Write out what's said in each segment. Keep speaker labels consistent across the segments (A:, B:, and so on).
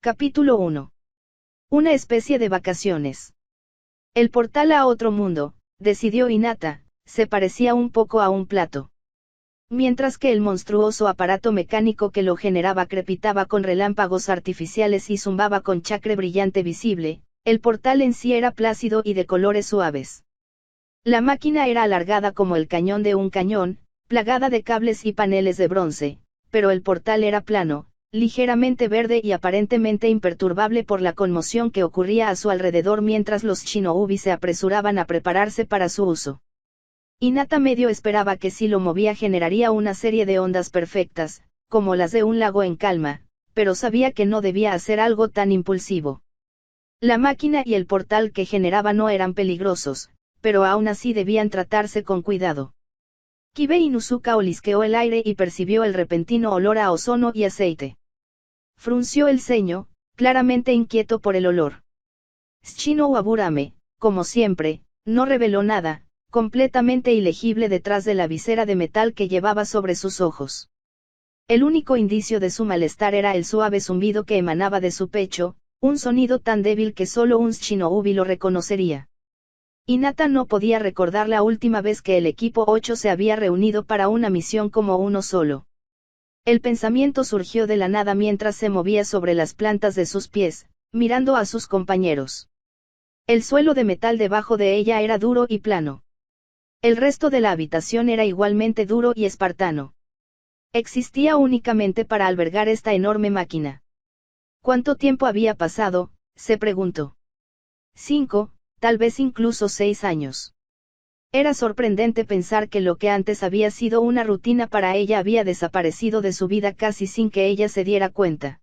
A: Capítulo 1. Una especie de vacaciones. El portal a otro mundo, decidió Hinata, se parecía un poco a un plato. Mientras que el monstruoso aparato mecánico que lo generaba crepitaba con relámpagos artificiales y zumbaba con chakra brillante visible, el portal en sí era plácido y de colores suaves. La máquina era alargada como el cañón de un cañón, plagada de cables y paneles de bronce, pero el portal era plano, ligeramente verde y aparentemente imperturbable por la conmoción que ocurría a su alrededor mientras los shinobi se apresuraban a prepararse para su uso. Hinata medio esperaba que si lo movía generaría una serie de ondas perfectas, como las de un lago en calma, pero sabía que no debía hacer algo tan impulsivo. La máquina y el portal que generaba no eran peligrosos, pero aún así debían tratarse con cuidado. Kibe Inuzuka olisqueó el aire y percibió el repentino olor a ozono y aceite. Frunció el ceño, claramente inquieto por el olor. Shino Aburame, como siempre, no reveló nada, completamente ilegible detrás de la visera de metal que llevaba sobre sus ojos. El único indicio de su malestar era el suave zumbido que emanaba de su pecho, un sonido tan débil que solo un shinobi lo reconocería. Hinata no podía recordar la última vez que el equipo 8 se había reunido para una misión como uno solo. El pensamiento surgió de la nada mientras se movía sobre las plantas de sus pies, mirando a sus compañeros. El suelo de metal debajo de ella era duro y plano. El resto de la habitación era igualmente duro y espartano. Existía únicamente para albergar esta enorme máquina. ¿Cuánto tiempo había pasado?, se preguntó. 5, tal vez incluso 6 años. Era sorprendente pensar que lo que antes había sido una rutina para ella había desaparecido de su vida casi sin que ella se diera cuenta.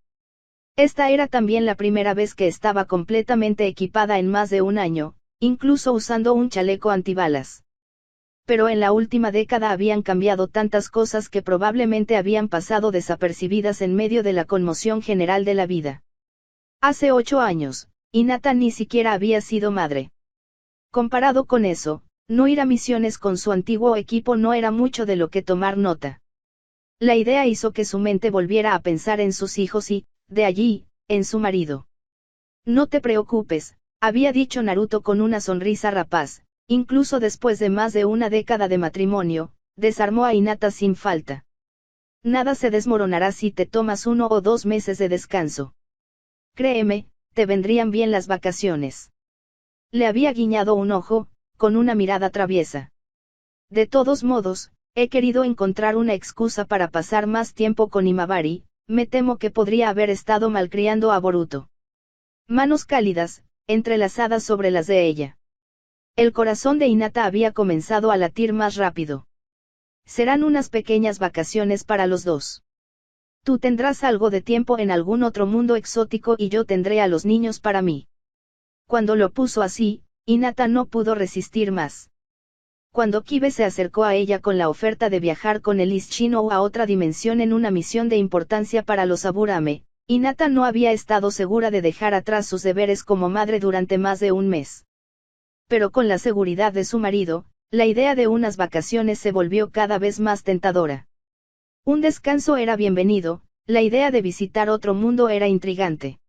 A: Esta era también la primera vez que estaba completamente equipada en más de un año, incluso usando un chaleco antibalas. Pero en la última década habían cambiado tantas cosas que probablemente habían pasado desapercibidas en medio de la conmoción general de la vida. Hace 8 años, Hinata ni siquiera había sido madre. Comparado con eso, no ir a misiones con su antiguo equipo no era mucho de lo que tomar nota. La idea hizo que su mente volviera a pensar en sus hijos y, de allí, en su marido. No te preocupes, había dicho Naruto con una sonrisa rapaz, incluso después de más de una década de matrimonio, desarmó a Hinata sin falta. Nada se desmoronará si te tomas 1 o 2 meses de descanso. Créeme, te vendrían bien las vacaciones. Le había guiñado un ojo, con una mirada traviesa. De todos modos, he querido encontrar una excusa para pasar más tiempo con Imabari, me temo que podría haber estado malcriando a Boruto. Manos cálidas, entrelazadas sobre las de ella. El corazón de Hinata había comenzado a latir más rápido. Serán unas pequeñas vacaciones para los dos. Tú tendrás algo de tiempo en algún otro mundo exótico y yo tendré a los niños para mí. Cuando lo puso así, Hinata no pudo resistir más. Cuando Kibe se acercó a ella con la oferta de viajar con el Shino a otra dimensión en una misión de importancia para los Aburame, Hinata no había estado segura de dejar atrás sus deberes como madre durante más de un mes. Pero con la seguridad de su marido, la idea de unas vacaciones se volvió cada vez más tentadora. Un descanso era bienvenido, la idea de visitar otro mundo era intrigante.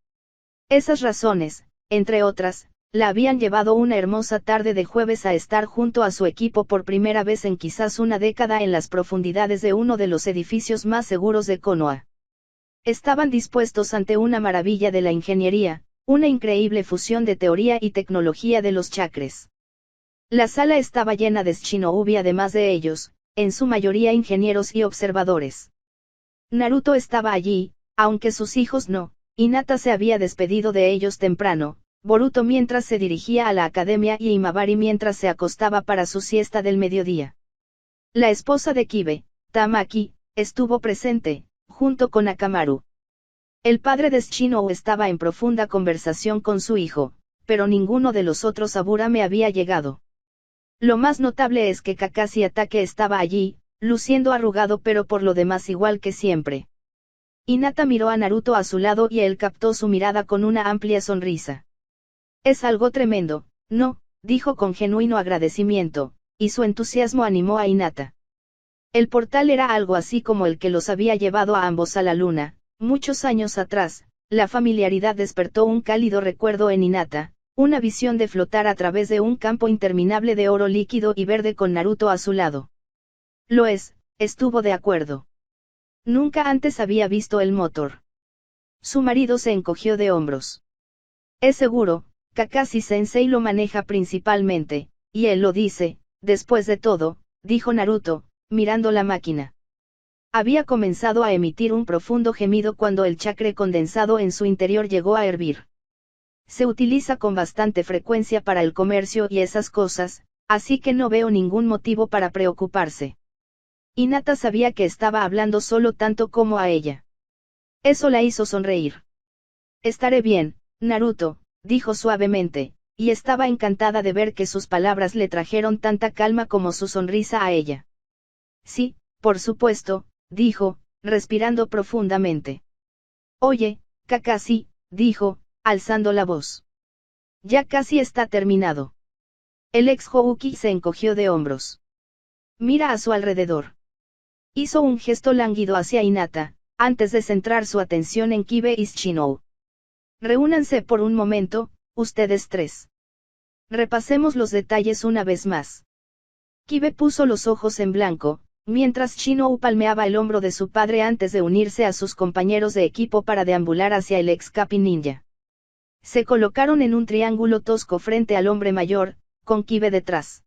A: Esas razones, entre otras, la habían llevado una hermosa tarde de jueves a estar junto a su equipo por primera vez en quizás una década en las profundidades de uno de los edificios más seguros de Konoha. Estaban dispuestos ante una maravilla de la ingeniería, una increíble fusión de teoría y tecnología de los chakras. La sala estaba llena de shinobi además de ellos, en su mayoría ingenieros y observadores. Naruto estaba allí, aunque sus hijos no, Hinata se había despedido de ellos temprano, Boruto mientras se dirigía a la academia y Imabari mientras se acostaba para su siesta del mediodía. La esposa de Kibe, Tamaki, estuvo presente, junto con Akamaru. El padre de Shino estaba en profunda conversación con su hijo, pero ninguno de los otros Aburame había llegado. Lo más notable es que Kakashi Atake estaba allí, luciendo arrugado pero por lo demás igual que siempre. Hinata miró a Naruto a su lado y él captó su mirada con una amplia sonrisa. Es algo tremendo, ¿no?, dijo con genuino agradecimiento, y su entusiasmo animó a Hinata. El portal era algo así como el que los había llevado a ambos a la luna, muchos años atrás, la familiaridad despertó un cálido recuerdo en Hinata, una visión de flotar a través de un campo interminable de oro líquido y verde con Naruto a su lado. Lo es, estuvo de acuerdo. Nunca antes había visto el motor. Su marido se encogió de hombros. Es seguro, Kakashi-sensei lo maneja principalmente, y él lo dice, después de todo, dijo Naruto, mirando la máquina. Había comenzado a emitir un profundo gemido cuando el chakra condensado en su interior llegó a hervir. Se utiliza con bastante frecuencia para el comercio y esas cosas, así que no veo ningún motivo para preocuparse. Hinata sabía que estaba hablando solo tanto como a ella. Eso la hizo sonreír. Estaré bien, Naruto, dijo suavemente, y estaba encantada de ver que sus palabras le trajeron tanta calma como su sonrisa a ella. Sí, por supuesto, dijo, respirando profundamente. Oye, Kakashi, dijo, alzando la voz. Ya casi está terminado. El ex Houki se encogió de hombros. Mira a su alrededor. Hizo un gesto lánguido hacia Hinata, antes de centrar su atención en Kibe y Shinou. Reúnanse por un momento, ustedes tres. Repasemos los detalles una vez más. Kibe puso los ojos en blanco, mientras Shinou palmeaba el hombro de su padre antes de unirse a sus compañeros de equipo para deambular hacia el ex Capi Ninja. Se colocaron en un triángulo tosco frente al hombre mayor, con Kibe detrás.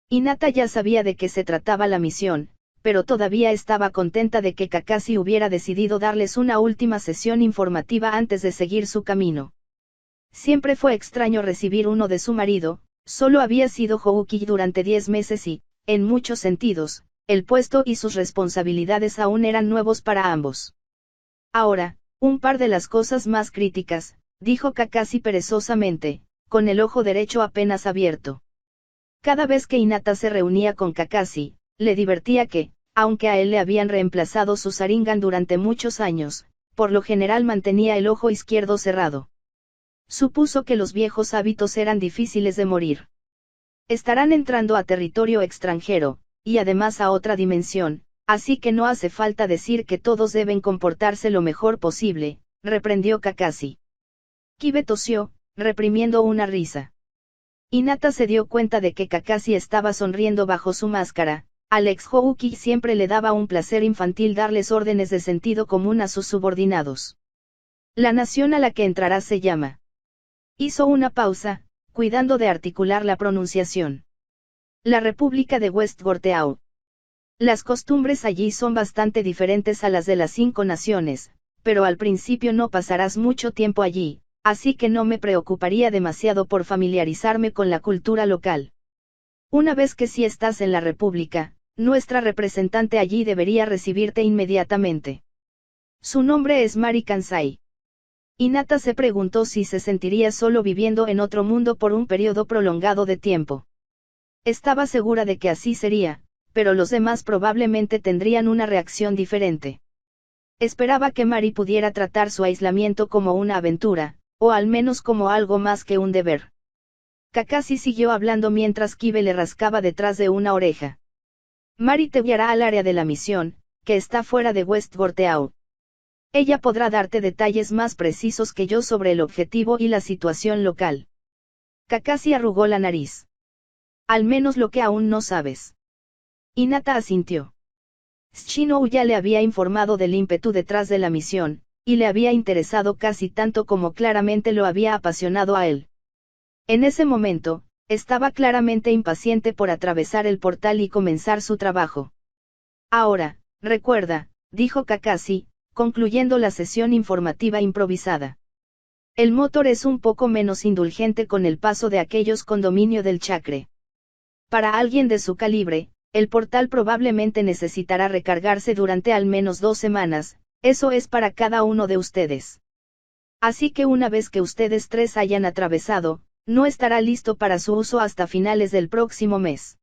A: Hinata ya sabía de qué se trataba la misión, pero todavía estaba contenta de que Kakashi hubiera decidido darles una última sesión informativa antes de seguir su camino. Siempre fue extraño recibir uno de su marido, solo había sido Houki durante 10 meses y, en muchos sentidos, el puesto y sus responsabilidades aún eran nuevos para ambos. Ahora, un par de las cosas más críticas, dijo Kakashi perezosamente, con el ojo derecho apenas abierto. Cada vez que Hinata se reunía con Kakashi, le divertía que, aunque a él le habían reemplazado su Sharingan durante muchos años, por lo general mantenía el ojo izquierdo cerrado. Supuso que los viejos hábitos eran difíciles de morir. Estarán entrando a territorio extranjero, y además a otra dimensión, así que no hace falta decir que todos deben comportarse lo mejor posible, reprendió Kakashi. Kibe tosió, reprimiendo una risa. Hinata se dio cuenta de que Kakashi estaba sonriendo bajo su máscara. Al ex Houki siempre le daba un placer infantil darles órdenes de sentido común a sus subordinados. La nación a la que entrará se llama. Hizo una pausa, cuidando de articular la pronunciación. La República de West Gorteau. Las costumbres allí son bastante diferentes a las de las 5 naciones, pero al principio no pasarás mucho tiempo allí, así que no me preocuparía demasiado por familiarizarme con la cultura local. Una vez que sí estás en la República, nuestra representante allí debería recibirte inmediatamente. Su nombre es Mari Kansai. Hinata se preguntó si se sentiría solo viviendo en otro mundo por un periodo prolongado de tiempo. Estaba segura de que así sería, pero los demás probablemente tendrían una reacción diferente. Esperaba que Mari pudiera tratar su aislamiento como una aventura, o al menos como algo más que un deber. Kakashi siguió hablando mientras Kibe le rascaba detrás de una oreja. Mari te guiará al área de la misión, que está fuera de West Gorteau. Ella podrá darte detalles más precisos que yo sobre el objetivo y la situación local. Kakashi arrugó la nariz. Al menos lo que aún no sabes. Hinata asintió. Shinou ya le había informado del ímpetu detrás de la misión, y le había interesado casi tanto como claramente lo había apasionado a él. En ese momento, estaba claramente impaciente por atravesar el portal y comenzar su trabajo. Ahora, recuerda, dijo Kakashi, concluyendo la sesión informativa improvisada. El motor es un poco menos indulgente con el paso de aquellos con dominio del chakra. Para alguien de su calibre, el portal probablemente necesitará recargarse durante al menos 2 semanas, eso es para cada uno de ustedes. Así que una vez que ustedes 3 hayan atravesado, no estará listo para su uso hasta finales del próximo mes.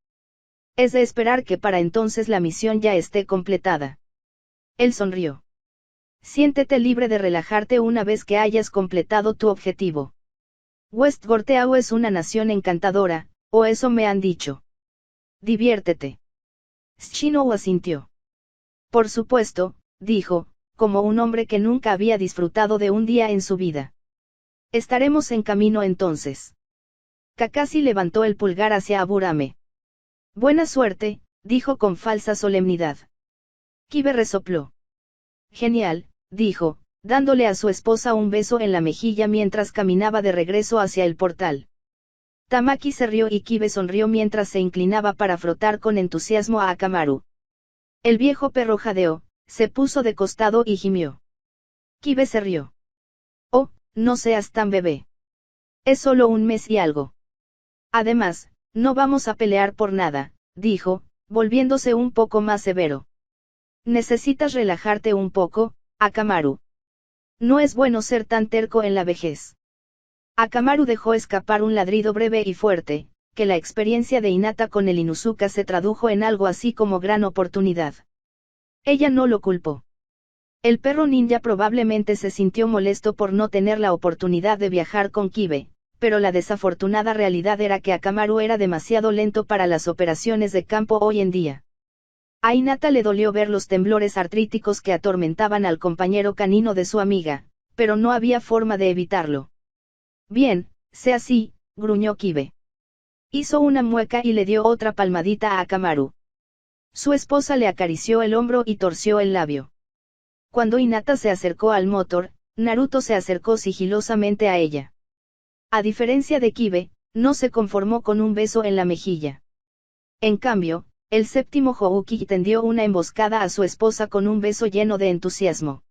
A: Es de esperar que para entonces la misión ya esté completada. Él sonrió. Siéntete libre de relajarte una vez que hayas completado tu objetivo. West Gorteau es una nación encantadora, o eso me han dicho. Diviértete. Shinou asintió. Por supuesto, dijo, como un hombre que nunca había disfrutado de un día en su vida. Estaremos en camino entonces. Kakashi levantó el pulgar hacia Aburame. Buena suerte, dijo con falsa solemnidad. Kibe resopló. Genial, dijo, dándole a su esposa un beso en la mejilla mientras caminaba de regreso hacia el portal. Tamaki se rió y Kibe sonrió mientras se inclinaba para frotar con entusiasmo a Akamaru. El viejo perro jadeó, se puso de costado y gimió. Kibe se rió. Oh, no seas tan bebé. Es solo un mes y algo. Además, no vamos a pelear por nada, dijo, volviéndose un poco más severo. Necesitas relajarte un poco, Akamaru. No es bueno ser tan terco en la vejez. Akamaru dejó escapar un ladrido breve y fuerte, que la experiencia de Hinata con el Inuzuka se tradujo en algo así como gran oportunidad. Ella no lo culpó. El perro ninja probablemente se sintió molesto por no tener la oportunidad de viajar con Kibe, pero la desafortunada realidad era que Akamaru era demasiado lento para las operaciones de campo hoy en día. A Hinata le dolió ver los temblores artríticos que atormentaban al compañero canino de su amiga, pero no había forma de evitarlo. Bien, sea así, gruñó Kibe. Hizo una mueca y le dio otra palmadita a Akamaru. Su esposa le acarició el hombro y torció el labio. Cuando Hinata se acercó al motor, Naruto se acercó sigilosamente a ella. A diferencia de Kibe, no se conformó con un beso en la mejilla. En cambio, el séptimo Houki tendió una emboscada a su esposa con un beso lleno de entusiasmo.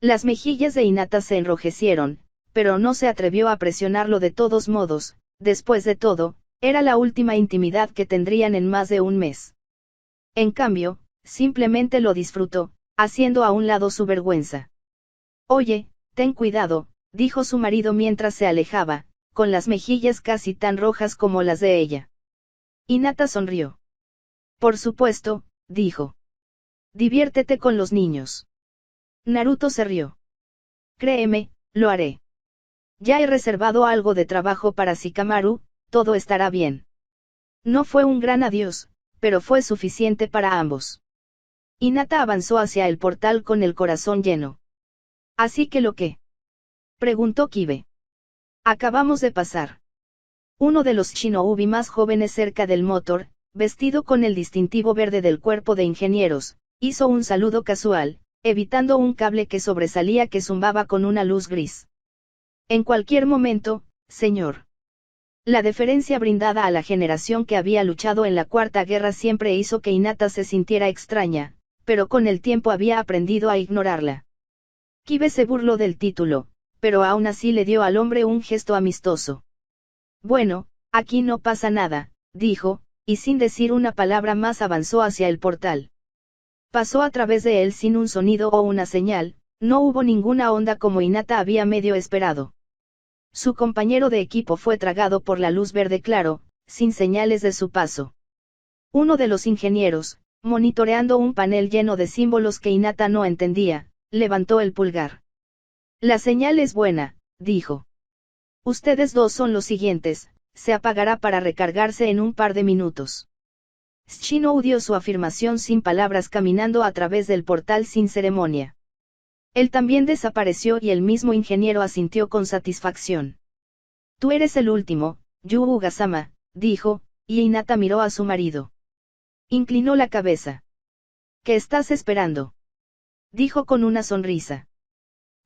A: Las mejillas de Hinata se enrojecieron, pero no se atrevió a presionarlo de todos modos, después de todo, era la última intimidad que tendrían en más de un mes. En cambio, simplemente lo disfrutó, haciendo a un lado su vergüenza. Oye, ten cuidado, dijo su marido mientras se alejaba, con las mejillas casi tan rojas como las de ella. Hinata sonrió. Por supuesto, dijo. Diviértete con los niños. Naruto se rió. Créeme, lo haré. Ya he reservado algo de trabajo para Shikamaru, todo estará bien. No fue un gran adiós, pero fue suficiente para ambos. Hinata avanzó hacia el portal con el corazón lleno. ¿Así que lo qué? Preguntó Kibe. Acabamos de pasar. Uno de los shinobi más jóvenes cerca del motor, vestido con el distintivo verde del cuerpo de ingenieros, hizo un saludo casual, evitando un cable que sobresalía que zumbaba con una luz gris. En cualquier momento, señor. La deferencia brindada a la generación que había luchado en la Cuarta Guerra siempre hizo que Hinata se sintiera extraña, pero con el tiempo había aprendido a ignorarla. Kibe se burló del título, pero aún así le dio al hombre un gesto amistoso. Bueno, aquí no pasa nada, dijo, y sin decir una palabra más avanzó hacia el portal. Pasó a través de él sin un sonido o una señal, no hubo ninguna onda como Hinata había medio esperado. Su compañero de equipo fue tragado por la luz verde claro, sin señales de su paso. Uno de los ingenieros, monitoreando un panel lleno de símbolos que Hinata no entendía, levantó el pulgar. La señal es buena, dijo. Ustedes dos son los siguientes, se apagará para recargarse en un par de minutos. Shinou dio su afirmación sin palabras caminando a través del portal sin ceremonia. Él también desapareció y el mismo ingeniero asintió con satisfacción. Tú eres el último, Yuuga-sama, dijo, y Hinata miró a su marido. Inclinó la cabeza. ¿Qué estás esperando? Dijo con una sonrisa.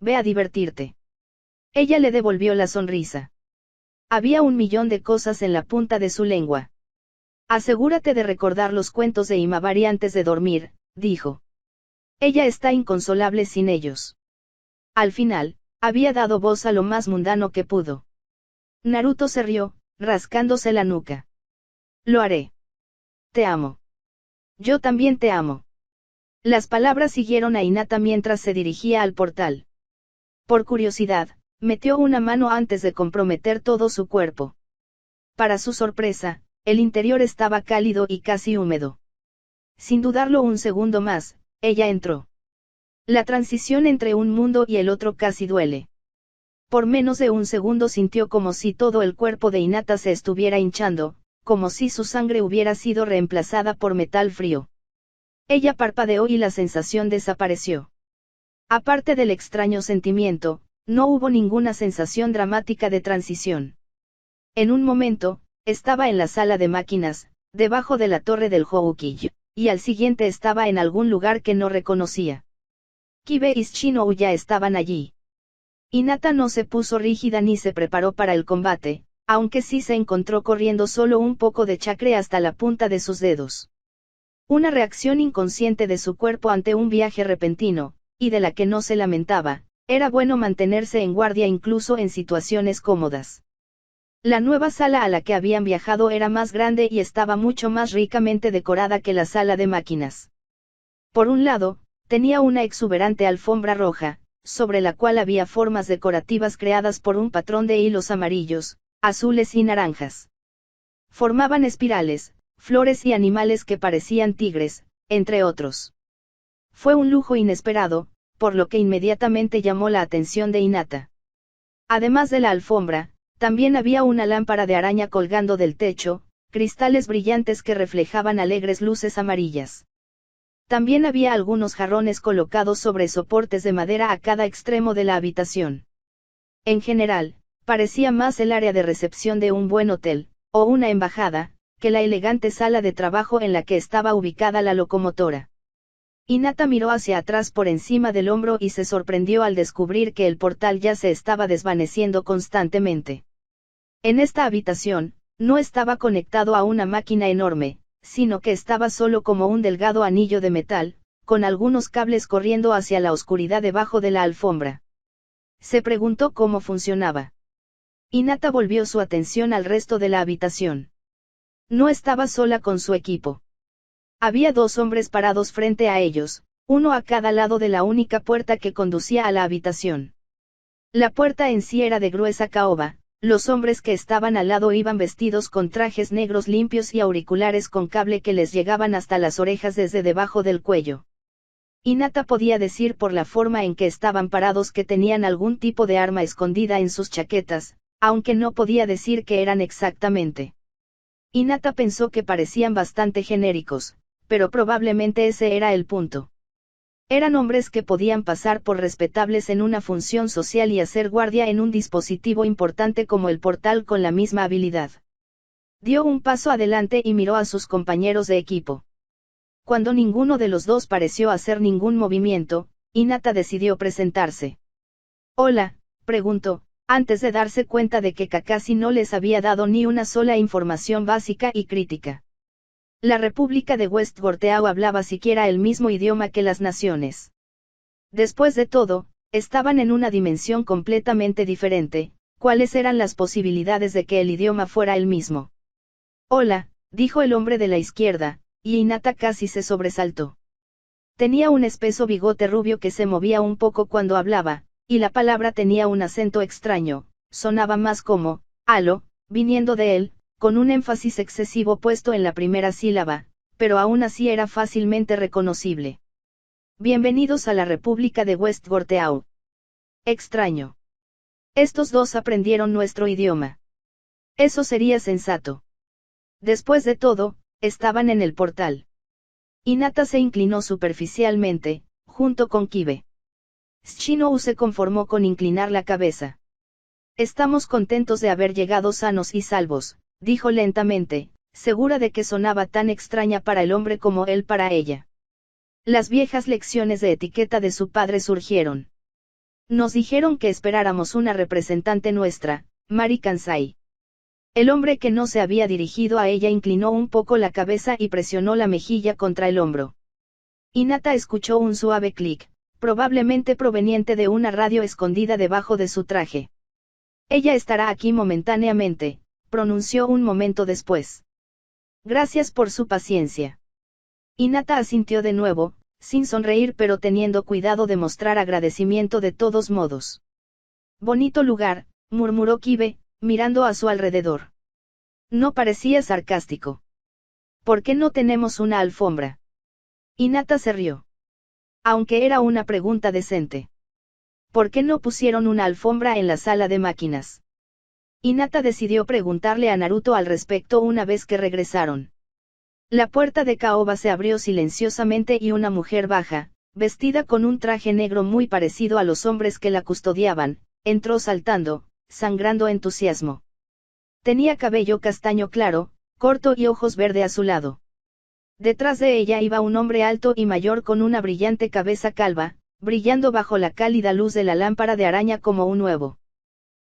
A: Ve a divertirte. Ella le devolvió la sonrisa. Había 1.000.000 de cosas en la punta de su lengua. Asegúrate de recordar los cuentos de Imabari antes de dormir, dijo. Ella está inconsolable sin ellos. Al final, había dado voz a lo más mundano que pudo. Naruto se rió, rascándose la nuca. Lo haré. Te amo. Yo también te amo. Las palabras siguieron a Hinata mientras se dirigía al portal. Por curiosidad, metió una mano antes de comprometer todo su cuerpo. Para su sorpresa, el interior estaba cálido y casi húmedo. Sin dudarlo un segundo más, ella entró. La transición entre un mundo y el otro casi duele. Por menos de un segundo sintió como si todo el cuerpo de Hinata se estuviera hinchando, como si su sangre hubiera sido reemplazada por metal frío. Ella parpadeó y la sensación desapareció. Aparte del extraño sentimiento, no hubo ninguna sensación dramática de transición. En un momento, estaba en la sala de máquinas, debajo de la torre del Houkill, y al siguiente estaba en algún lugar que no reconocía. Kibe y Shinou ya estaban allí. Hinata no se puso rígida ni se preparó para el combate, aunque sí se encontró corriendo solo un poco de chakra hasta la punta de sus dedos. Una reacción inconsciente de su cuerpo ante un viaje repentino, y de la que no se lamentaba, era bueno mantenerse en guardia incluso en situaciones cómodas. La nueva sala a la que habían viajado era más grande y estaba mucho más ricamente decorada que la sala de máquinas. Por un lado, tenía una exuberante alfombra roja, sobre la cual había formas decorativas creadas por un patrón de hilos amarillos, azules y naranjas. Formaban espirales, flores y animales que parecían tigres, entre otros. Fue un lujo inesperado, por lo que inmediatamente llamó la atención de Hinata. Además de la alfombra, también había una lámpara de araña colgando del techo, cristales brillantes que reflejaban alegres luces amarillas. También había algunos jarrones colocados sobre soportes de madera a cada extremo de la habitación. En general, parecía más el área de recepción de un buen hotel, o una embajada, que la elegante sala de trabajo en la que estaba ubicada la locomotora. Hinata miró hacia atrás por encima del hombro y se sorprendió al descubrir que el portal ya se estaba desvaneciendo constantemente. En esta habitación, no estaba conectado a una máquina enorme, sino que estaba solo como un delgado anillo de metal, con algunos cables corriendo hacia la oscuridad debajo de la alfombra. Se preguntó cómo funcionaba. Hinata volvió su atención al resto de la habitación. No estaba sola con su equipo. Había dos hombres parados frente a ellos, uno a cada lado de la única puerta que conducía a la habitación. La puerta en sí era de gruesa caoba. Los hombres que estaban al lado iban vestidos con trajes negros limpios y auriculares con cable que les llegaban hasta las orejas desde debajo del cuello. Hinata podía decir por la forma en que estaban parados que tenían algún tipo de arma escondida en sus chaquetas, aunque no podía decir qué eran exactamente. Hinata pensó que parecían bastante genéricos, pero probablemente ese era el punto. Eran hombres que podían pasar por respetables en una función social y hacer guardia en un dispositivo importante como el portal con la misma habilidad. Dio un paso adelante y miró a sus compañeros de equipo. Cuando ninguno de los dos pareció hacer ningún movimiento, Hinata decidió presentarse. «Hola», preguntó, antes de darse cuenta de que Kakashi no les había dado ni una sola información básica y crítica. La República de West Gorteau hablaba siquiera el mismo idioma que las naciones. Después de todo, estaban en una dimensión completamente diferente. ¿Cuáles eran las posibilidades de que el idioma fuera el mismo? «Hola», dijo el hombre de la izquierda, y Hinata casi se sobresaltó. Tenía un espeso bigote rubio que se movía un poco cuando hablaba, y la palabra tenía un acento extraño, sonaba más como «alo», viniendo de él, con un énfasis excesivo puesto en la primera sílaba, pero aún así era fácilmente reconocible. «Bienvenidos a la República de West Gorteau». «Extraño. Estos dos aprendieron nuestro idioma». «Eso sería sensato». Después de todo, estaban en el portal. Hinata se inclinó superficialmente, junto con Kibe. Shinou se conformó con inclinar la cabeza. «Estamos contentos de haber llegado sanos y salvos», dijo lentamente, segura de que sonaba tan extraña para el hombre como él para ella. Las viejas lecciones de etiqueta de su padre surgieron. «Nos dijeron que esperáramos una representante nuestra, Mari Kansai». El hombre que no se había dirigido a ella inclinó un poco la cabeza y presionó la mejilla contra el hombro. Hinata escuchó un suave clic, probablemente proveniente de una radio escondida debajo de su traje. «Ella estará aquí momentáneamente», pronunció un momento después. «Gracias por su paciencia». Hinata asintió de nuevo, sin sonreír pero teniendo cuidado de mostrar agradecimiento de todos modos. «Bonito lugar», murmuró Kibe, mirando a su alrededor. No parecía sarcástico. «¿Por qué no tenemos una alfombra?» Hinata se rió. Aunque era una pregunta decente. «¿Por qué no pusieron una alfombra en la sala de máquinas?» Hinata decidió preguntarle a Naruto al respecto una vez que regresaron. La puerta de caoba se abrió silenciosamente y una mujer baja, vestida con un traje negro muy parecido a los hombres que la custodiaban, entró saltando, sangrando entusiasmo. Tenía cabello castaño claro, corto y ojos verde azulado. Detrás de ella iba un hombre alto y mayor con una brillante cabeza calva, brillando bajo la cálida luz de la lámpara de araña como un huevo.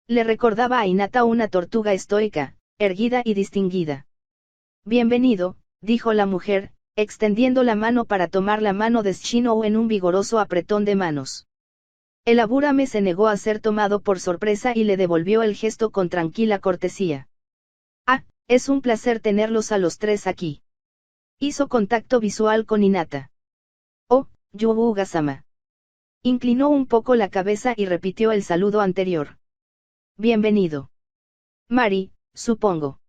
A: Le recordaba a Hinata una tortuga estoica, erguida y distinguida. Bienvenido, dijo la mujer, extendiendo la mano para tomar la mano de Shinou en un vigoroso apretón de manos. El Aburame se negó a ser tomado por sorpresa y le devolvió el gesto con tranquila cortesía. Ah, es un placer tenerlos a los tres aquí. Hizo contacto visual con Hinata. Oh, Yuuga-sama. Inclinó un poco la cabeza y repitió el saludo anterior. Bienvenido. Mari, supongo.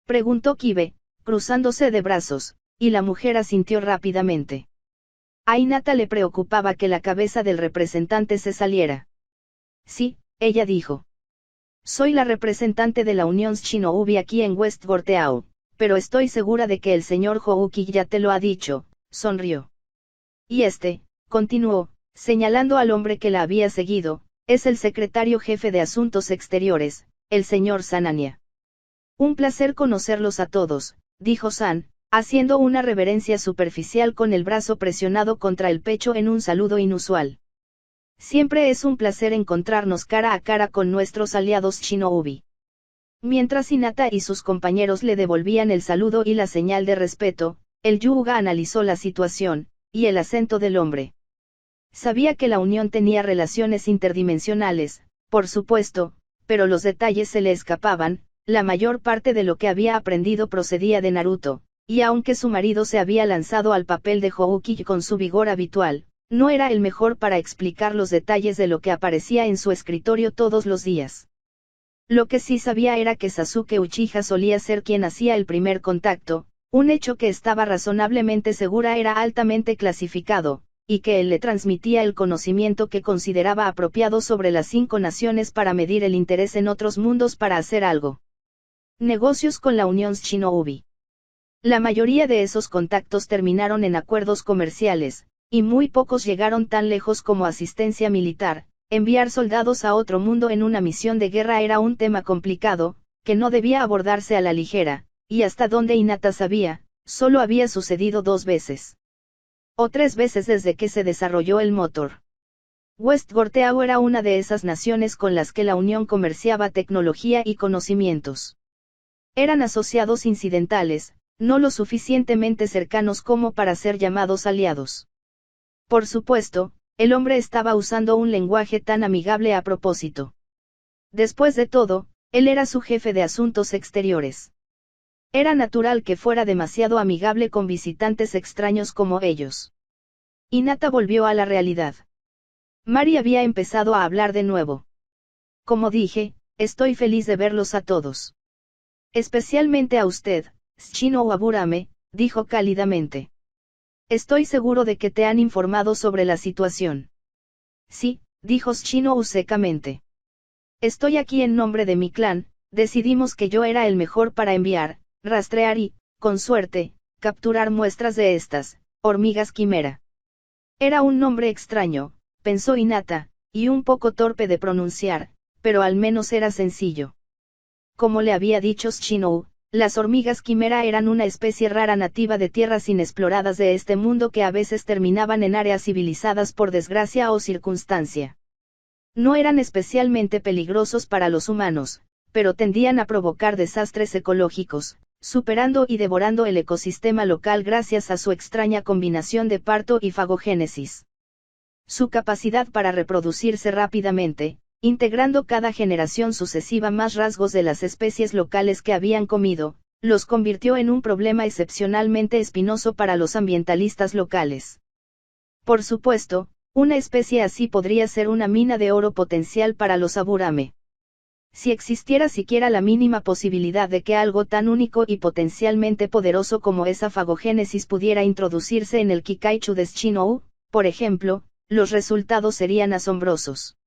A: Preguntó Kibe, cruzándose de brazos, y la mujer asintió rápidamente. A Hinata le preocupaba que la cabeza del representante se saliera. Sí, ella dijo. Soy la representante de la Unión Shinobi aquí en West Gorteau, pero estoy segura de que el señor Houki ya te lo ha dicho, sonrió. Y continuó, señalando al hombre que la había seguido, es el secretario jefe de Asuntos Exteriores, el señor Sananya. Un placer conocerlos a todos, dijo San, haciendo una reverencia superficial con el brazo presionado contra el pecho en un saludo inusual. Siempre es un placer encontrarnos cara a cara con nuestros aliados Shinobi. Mientras Hinata y sus compañeros le devolvían el saludo y la señal de respeto, el Yuuga analizó la situación, y el acento del hombre. Sabía que la Unión tenía relaciones interdimensionales, por supuesto, pero los detalles se le escapaban. La mayor parte de lo que había aprendido procedía de Naruto, y aunque su marido se había lanzado al papel de Houki con su vigor habitual, no era el mejor para explicar los detalles de lo que aparecía en su escritorio todos los días. Lo que sí sabía era que Sasuke Uchiha solía ser quien hacía el primer contacto, un hecho que estaba razonablemente segura era altamente clasificado, y que él le transmitía el conocimiento que consideraba apropiado sobre las 5 naciones para medir el interés en otros mundos para hacer algo. Negocios con la Unión Shinobi. La mayoría de esos contactos terminaron en acuerdos comerciales, y muy pocos llegaron tan lejos como asistencia militar. Enviar soldados a otro mundo en una misión de guerra era un tema complicado, que no debía abordarse a la ligera, y hasta donde Hinata sabía, solo había sucedido 2 veces. O 3 veces desde que se desarrolló el motor. West Gorteau era una de esas naciones con las que la Unión comerciaba tecnología y conocimientos. Eran asociados incidentales, no lo suficientemente cercanos como para ser llamados aliados. Por supuesto, el hombre estaba usando un lenguaje tan amigable a propósito. Después de todo, él era su jefe de asuntos exteriores. Era natural que fuera demasiado amigable con visitantes extraños como ellos. Hinata volvió a la realidad. Mari había empezado a hablar de nuevo. Como dije, estoy feliz de verlos a todos. Especialmente a usted, Shinou Aburame, dijo cálidamente. Estoy seguro de que te han informado sobre la situación. Sí, dijo Shinou secamente. Estoy aquí en nombre de mi clan, decidimos que yo era el mejor para enviar, rastrear y, con suerte, capturar muestras de estas, hormigas quimera. Era un nombre extraño, pensó Hinata, y un poco torpe de pronunciar, pero al menos era sencillo. Como le había dicho Shinou, las hormigas quimera eran una especie rara nativa de tierras inexploradas de este mundo que a veces terminaban en áreas civilizadas por desgracia o circunstancia. No eran especialmente peligrosos para los humanos, pero tendían a provocar desastres ecológicos, superando y devorando el ecosistema local gracias a su extraña combinación de parto y fagogénesis. Su capacidad para reproducirse rápidamente, integrando cada generación sucesiva más rasgos de las especies locales que habían comido, los convirtió en un problema excepcionalmente espinoso para los ambientalistas locales. Por supuesto, una especie así podría ser una mina de oro potencial para los Aburame. Si existiera siquiera la mínima posibilidad de que algo tan único y potencialmente poderoso como esa fagogénesis pudiera introducirse en el Kikaichu de Shinou, por ejemplo, los resultados serían asombrosos.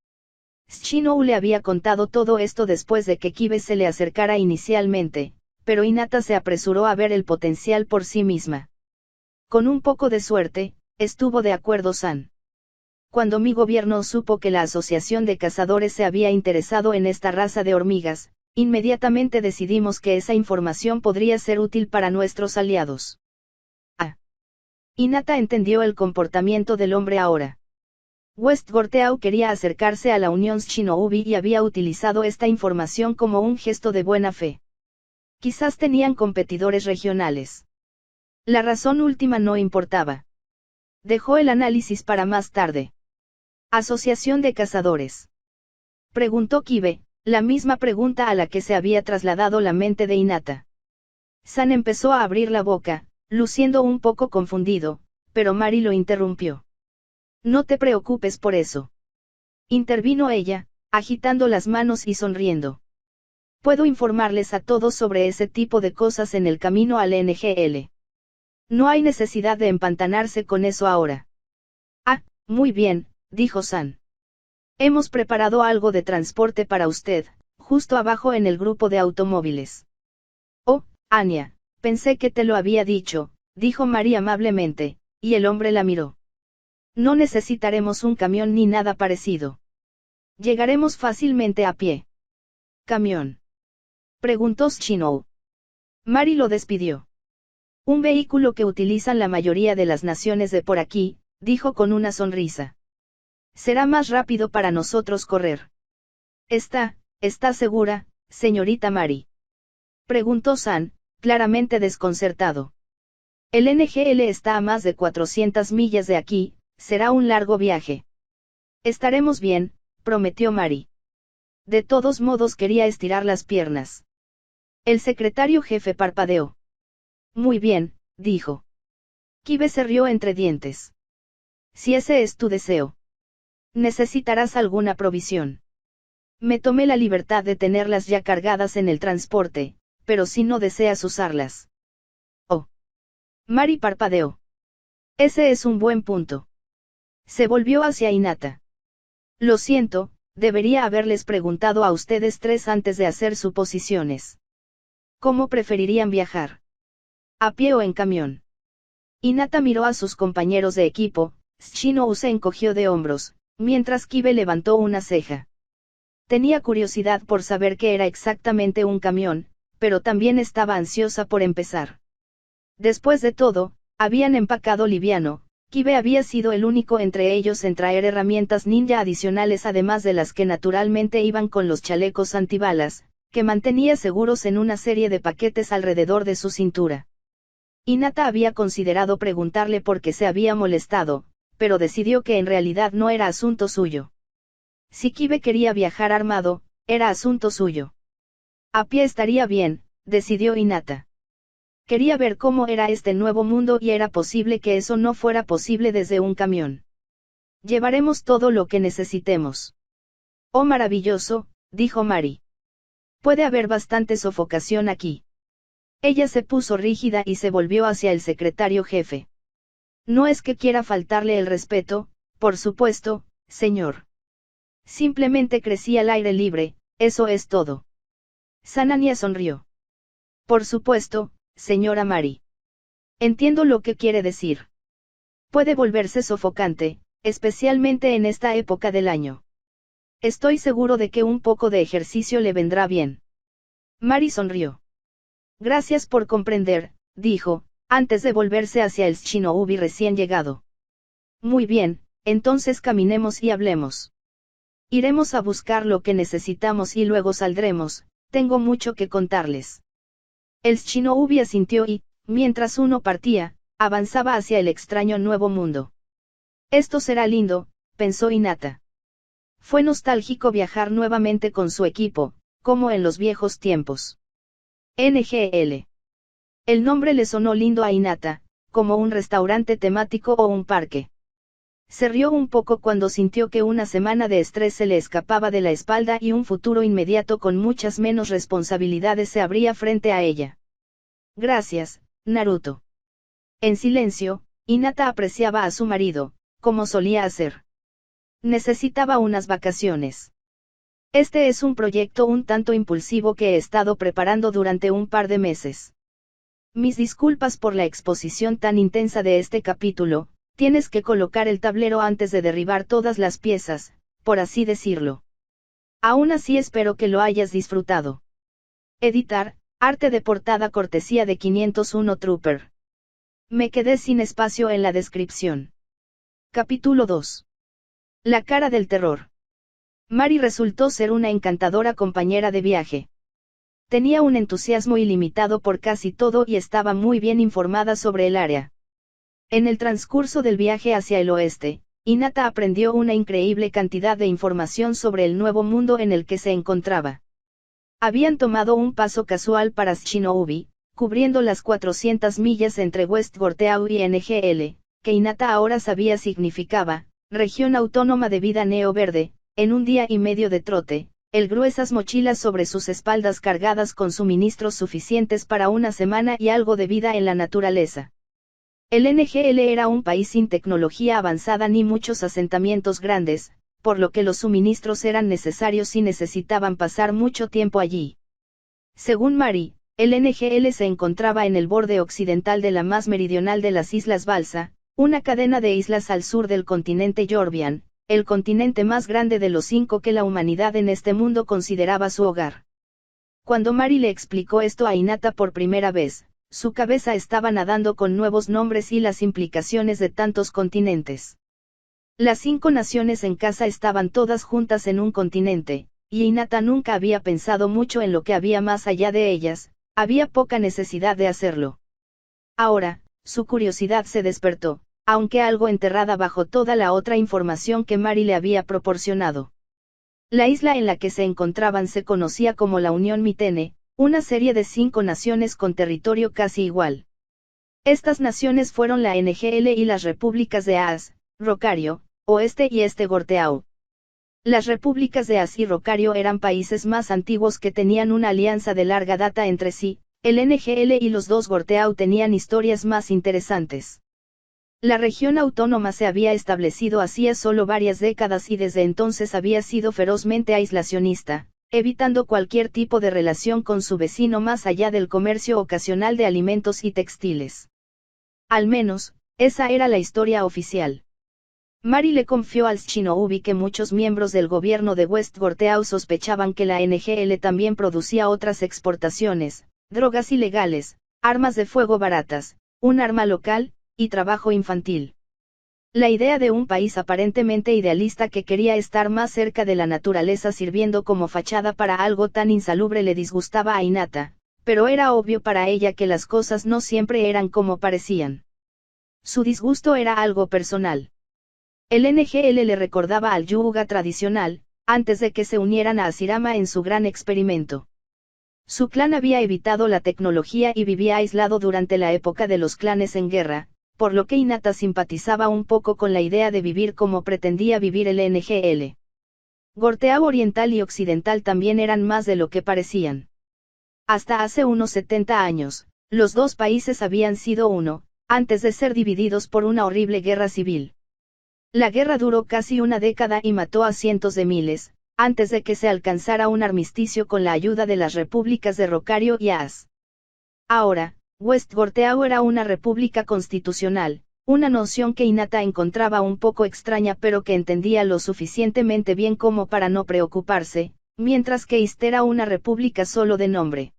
A: Shinou le había contado todo esto después de que Kibe se le acercara inicialmente, pero Hinata se apresuró a ver el potencial por sí misma. Con un poco de suerte, estuvo de acuerdo San. Cuando mi gobierno supo que la Asociación de Cazadores se había interesado en esta raza de hormigas, inmediatamente decidimos que esa información podría ser útil para nuestros aliados. Hinata entendió el comportamiento del hombre ahora. West Gorteau quería acercarse a la Unión Shinobi y había utilizado esta información como un gesto de buena fe. Quizás tenían competidores regionales. La razón última no importaba. Dejó el análisis para más tarde. Asociación de Cazadores. Preguntó Kibe, la misma pregunta a la que se había trasladado la mente de Hinata. San empezó a abrir la boca, luciendo un poco confundido, pero Mari lo interrumpió. No te preocupes por eso. Intervino ella, agitando las manos y sonriendo. Puedo informarles a todos sobre ese tipo de cosas en el camino al NGL. No hay necesidad de empantanarse con eso ahora. Ah, muy bien, dijo San. Hemos preparado algo de transporte para usted, justo abajo en el grupo de automóviles. Oh, Anya, pensé que te lo había dicho, dijo Mari amablemente, y el hombre la miró. No necesitaremos un camión ni nada parecido. Llegaremos fácilmente a pie. ¿Camión?, preguntó Shinou. Mari lo despidió. Un vehículo que utilizan la mayoría de las naciones de por aquí, dijo con una sonrisa. Será más rápido para nosotros correr. ¿Está segura, señorita Mari?, preguntó San, claramente desconcertado. El NGL está a más de 400 millas de aquí, será un largo viaje. Estaremos bien, prometió Mari. De todos modos quería estirar las piernas. El secretario jefe parpadeó. Muy bien, dijo. Kibe se rió entre dientes. Si ese es tu deseo. Necesitarás alguna provisión. Me tomé la libertad de tenerlas ya cargadas en el transporte, pero si no deseas usarlas. Oh. Mari parpadeó. Ese es un buen punto. Se volvió hacia Hinata. Lo siento, debería haberles preguntado a ustedes tres antes de hacer suposiciones. ¿Cómo preferirían viajar? ¿A pie o en camión? Hinata miró a sus compañeros de equipo, Shinou se encogió de hombros, mientras Kibe levantó una ceja. Tenía curiosidad por saber qué era exactamente un camión, pero también estaba ansiosa por empezar. Después de todo, habían empacado liviano. Kibe había sido el único entre ellos en traer herramientas ninja adicionales además de las que naturalmente iban con los chalecos antibalas, que mantenía seguros en una serie de paquetes alrededor de su cintura. Hinata había considerado preguntarle por qué se había molestado, pero decidió que en realidad no era asunto suyo. Si Kibe quería viajar armado, era asunto suyo. A pie estaría bien, decidió Hinata. Quería ver cómo era este nuevo mundo y era posible que eso no fuera posible desde un camión. Llevaremos todo lo que necesitemos. Oh, maravilloso, dijo Mari. Puede haber bastante sofocación aquí. Ella se puso rígida y se volvió hacia el secretario jefe. No es que quiera faltarle el respeto, por supuesto, señor. Simplemente crecí al aire libre, eso es todo. Sananya sonrió. Por supuesto, señora Mari. Entiendo lo que quiere decir. Puede volverse sofocante, especialmente en esta época del año. Estoy seguro de que un poco de ejercicio le vendrá bien. Mari sonrió. Gracias por comprender, dijo, antes de volverse hacia el Shinobi recién llegado. Muy bien, entonces caminemos y hablemos. Iremos a buscar lo que necesitamos y luego saldremos, tengo mucho que contarles. El Shinobi asintió y, mientras uno partía, avanzaba hacia el extraño nuevo mundo. Esto será lindo, pensó Hinata. Fue nostálgico viajar nuevamente con su equipo, como en los viejos tiempos. NGL. El nombre le sonó lindo a Hinata, como un restaurante temático o un parque. Se rió un poco cuando sintió que una semana de estrés se le escapaba de la espalda y un futuro inmediato con muchas menos responsabilidades se abría frente a ella. Gracias, Naruto. En silencio, Hinata apreciaba a su marido, como solía hacer. Necesitaba unas vacaciones. Este es un proyecto un tanto impulsivo que he estado preparando durante un par de meses. Mis disculpas por la exposición tan intensa de este capítulo, Tienes que colocar el tablero antes de derribar todas las piezas, por así decirlo. Aún así espero que lo hayas disfrutado. Editar, arte de portada cortesía de 501 Trooper. Me quedé sin espacio en la descripción. Capítulo 2. La cara del terror. Mari resultó ser una encantadora compañera de viaje. Tenía un entusiasmo ilimitado por casi todo y estaba muy bien informada sobre el área. En el transcurso del viaje hacia el oeste, Hinata aprendió una increíble cantidad de información sobre el nuevo mundo en el que se encontraba. Habían tomado un paso casual para Shinobi, cubriendo las 400 millas entre West Gorteau y NGL, que Hinata ahora sabía significaba, región autónoma de vida neo-verde, en un día y medio de trote, el gruesas mochilas sobre sus espaldas cargadas con suministros suficientes para una semana y algo de vida en la naturaleza. El NGL era un país sin tecnología avanzada ni muchos asentamientos grandes, por lo que los suministros eran necesarios y necesitaban pasar mucho tiempo allí. Según Mari, el NGL se encontraba en el borde occidental de la más meridional de las Islas Balsa, una cadena de islas al sur del continente Yorbian, el continente más grande de los 5 que la humanidad en este mundo consideraba su hogar. Cuando Mari le explicó esto a Hinata por primera vez, su cabeza estaba nadando con nuevos nombres y las implicaciones de tantos continentes. Las 5 naciones en casa estaban todas juntas en un continente, y Hinata nunca había pensado mucho en lo que había más allá de ellas, había poca necesidad de hacerlo. Ahora, su curiosidad se despertó, aunque algo enterrada bajo toda la otra información que Mari le había proporcionado. La isla en la que se encontraban se conocía como la Unión Mitene, una serie de 5 naciones con territorio casi igual. Estas naciones fueron la NGL y las repúblicas de Aas, Rocario, Oeste y Este Gorteau. Las repúblicas de Aas y Rocario eran países más antiguos que tenían una alianza de larga data entre sí, el NGL y los dos Gorteau tenían historias más interesantes. La región autónoma se había establecido hacía solo varias décadas y desde entonces había sido ferozmente aislacionista, evitando cualquier tipo de relación con su vecino más allá del comercio ocasional de alimentos y textiles. Al menos, esa era la historia oficial. Mari le confió al Shinobi que muchos miembros del gobierno de West Gorteau sospechaban que la NGL también producía otras exportaciones, drogas ilegales, armas de fuego baratas, un arma local, y trabajo infantil. La idea de un país aparentemente idealista que quería estar más cerca de la naturaleza sirviendo como fachada para algo tan insalubre le disgustaba a Hinata, pero era obvio para ella que las cosas no siempre eran como parecían. Su disgusto era algo personal. El NGL le recordaba al Yuga tradicional, antes de que se unieran a Asirama en su gran experimento. Su clan había evitado la tecnología y vivía aislado durante la época de los clanes en guerra, por lo que Hinata simpatizaba un poco con la idea de vivir como pretendía vivir el NGL. Gorteau Oriental y Occidental también eran más de lo que parecían. Hasta hace unos 70 años, los dos países habían sido uno, antes de ser divididos por una horrible guerra civil. La guerra duró casi una década y mató a cientos de miles, antes de que se alcanzara un armisticio con la ayuda de las repúblicas de Rocario y Aas. Ahora, West Gorteau era una república constitucional, una noción que Hinata encontraba un poco extraña pero que entendía lo suficientemente bien como para no preocuparse, mientras que East era una república solo de nombre.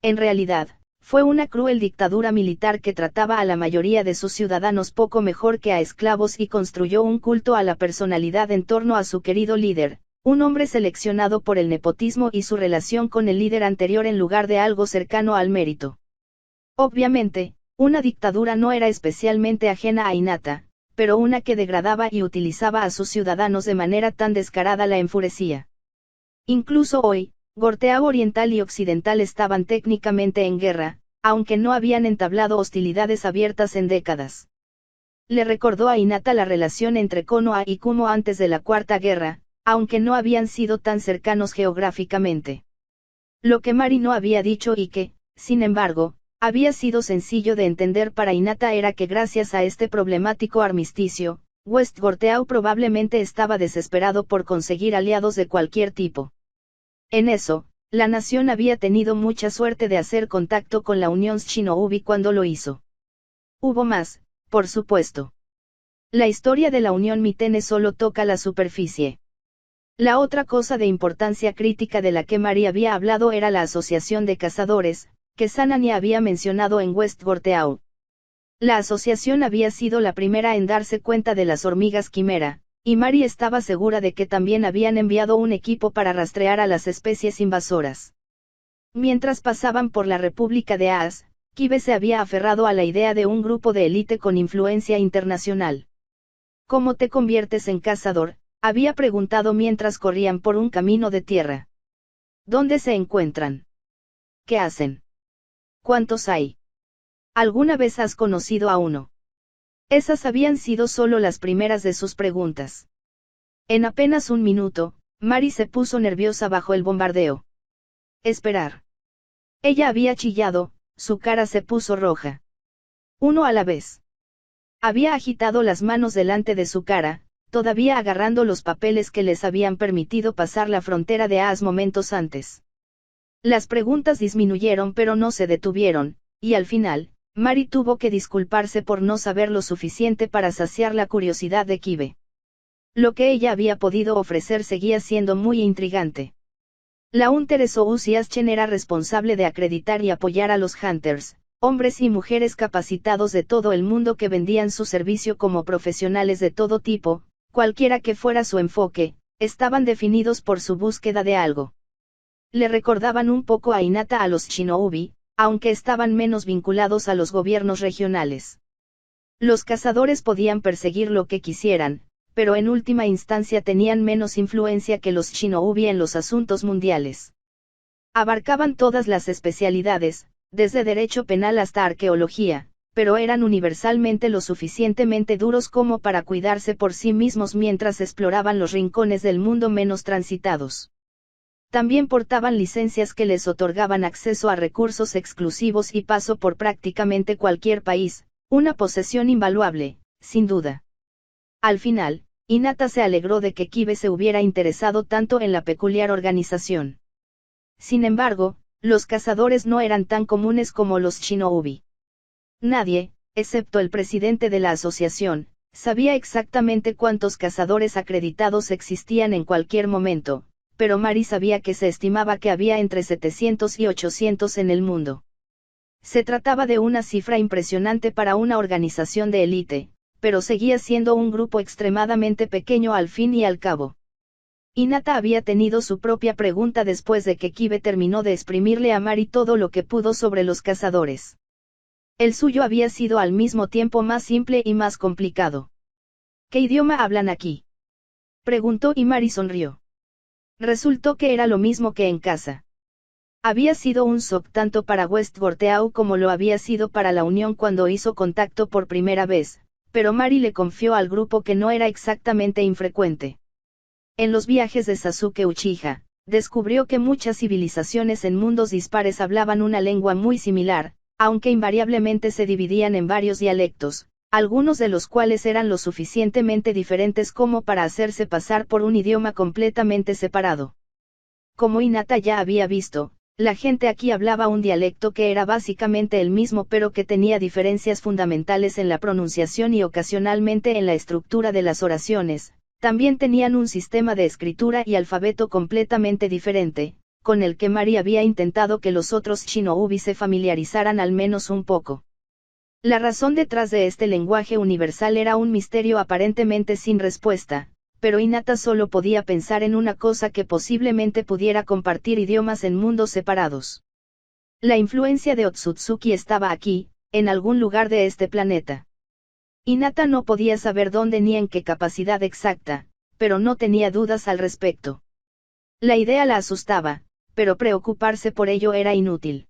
A: En realidad, fue una cruel dictadura militar que trataba a la mayoría de sus ciudadanos poco mejor que a esclavos y construyó un culto a la personalidad en torno a su querido líder, un hombre seleccionado por el nepotismo y su relación con el líder anterior en lugar de algo cercano al mérito. Obviamente, una dictadura no era especialmente ajena a Hinata, pero una que degradaba y utilizaba a sus ciudadanos de manera tan descarada la enfurecía. Incluso hoy, Gorteau Oriental y Occidental estaban técnicamente en guerra, aunque no habían entablado hostilidades abiertas en décadas. Le recordó a Hinata la relación entre Konoha y Kumo antes de la Cuarta Guerra, aunque no habían sido tan cercanos geográficamente. Lo que Mari no había dicho y que, sin embargo, había sido sencillo de entender para Hinata era que gracias a este problemático armisticio, West Gorteau probablemente estaba desesperado por conseguir aliados de cualquier tipo. En eso, la nación había tenido mucha suerte de hacer contacto con la Unión Shinobi cuando lo hizo. Hubo más, por supuesto. La historia de la Unión Mitene solo toca la superficie. La otra cosa de importancia crítica de la que Mary había hablado era la Asociación de Cazadores, que Sanania había mencionado en West Vorteau. La asociación había sido la primera en darse cuenta de las hormigas quimera, y Mary estaba segura de que también habían enviado un equipo para rastrear a las especies invasoras. Mientras pasaban por la República de Aas, Kibe se había aferrado a la idea de un grupo de élite con influencia internacional. ¿Cómo te conviertes en cazador?, había preguntado mientras corrían por un camino de tierra. ¿Dónde se encuentran? ¿Qué hacen? ¿Cuántos hay? ¿Alguna vez has conocido a uno? Esas habían sido solo las primeras de sus preguntas. En apenas un minuto, Mary se puso nerviosa bajo el bombardeo. Esperar. Ella había chillado, su cara se puso roja. Uno a la vez. Había agitado las manos delante de su cara, todavía agarrando los papeles que les habían permitido pasar la frontera de Aas momentos antes. Las preguntas disminuyeron pero no se detuvieron, y al final, Mary tuvo que disculparse por no saber lo suficiente para saciar la curiosidad de Kibe. Lo que ella había podido ofrecer seguía siendo muy intrigante. La Untersuchung era responsable de acreditar y apoyar a los Hunters, hombres y mujeres capacitados de todo el mundo que vendían su servicio como profesionales de todo tipo, cualquiera que fuera su enfoque, estaban definidos por su búsqueda de algo. Le recordaban un poco a Hinata a los Shinobi, aunque estaban menos vinculados a los gobiernos regionales. Los cazadores podían perseguir lo que quisieran, pero en última instancia tenían menos influencia que los Shinobi en los asuntos mundiales. Abarcaban todas las especialidades, desde derecho penal hasta arqueología, pero eran universalmente lo suficientemente duros como para cuidarse por sí mismos mientras exploraban los rincones del mundo menos transitados. También portaban licencias que les otorgaban acceso a recursos exclusivos y paso por prácticamente cualquier país, una posesión invaluable, sin duda. Al final, Hinata se alegró de que Kibe se hubiera interesado tanto en la peculiar organización. Sin embargo, los cazadores no eran tan comunes como los Shinobi. Nadie, excepto el presidente de la asociación, sabía exactamente cuántos cazadores acreditados existían en cualquier momento, pero Mary sabía que se estimaba que había entre 700 y 800 en el mundo. Se trataba de una cifra impresionante para una organización de élite, pero seguía siendo un grupo extremadamente pequeño al fin y al cabo. Hinata había tenido su propia pregunta después de que Kibe terminó de exprimirle a Mary todo lo que pudo sobre los cazadores. El suyo había sido al mismo tiempo más simple y más complicado. ¿Qué idioma hablan aquí?, preguntó y Mary sonrió. Resultó que era lo mismo que en casa. Había sido un shock tanto para West Vorteau como lo había sido para la Unión cuando hizo contacto por primera vez, pero Mary le confió al grupo que no era exactamente infrecuente. En los viajes de Sasuke Uchiha, descubrió que muchas civilizaciones en mundos dispares hablaban una lengua muy similar, aunque invariablemente se dividían en varios dialectos, algunos de los cuales eran lo suficientemente diferentes como para hacerse pasar por un idioma completamente separado. Como Hinata ya había visto, la gente aquí hablaba un dialecto que era básicamente el mismo pero que tenía diferencias fundamentales en la pronunciación y ocasionalmente en la estructura de las oraciones. También tenían un sistema de escritura y alfabeto completamente diferente, con el que Mary había intentado que los otros Shinobi se familiarizaran al menos un poco. La razón detrás de este lenguaje universal era un misterio aparentemente sin respuesta, pero Hinata solo podía pensar en una cosa que posiblemente pudiera compartir idiomas en mundos separados. La influencia de Otsutsuki estaba aquí, en algún lugar de este planeta. Hinata no podía saber dónde ni en qué capacidad exacta, pero no tenía dudas al respecto. La idea la asustaba, pero preocuparse por ello era inútil.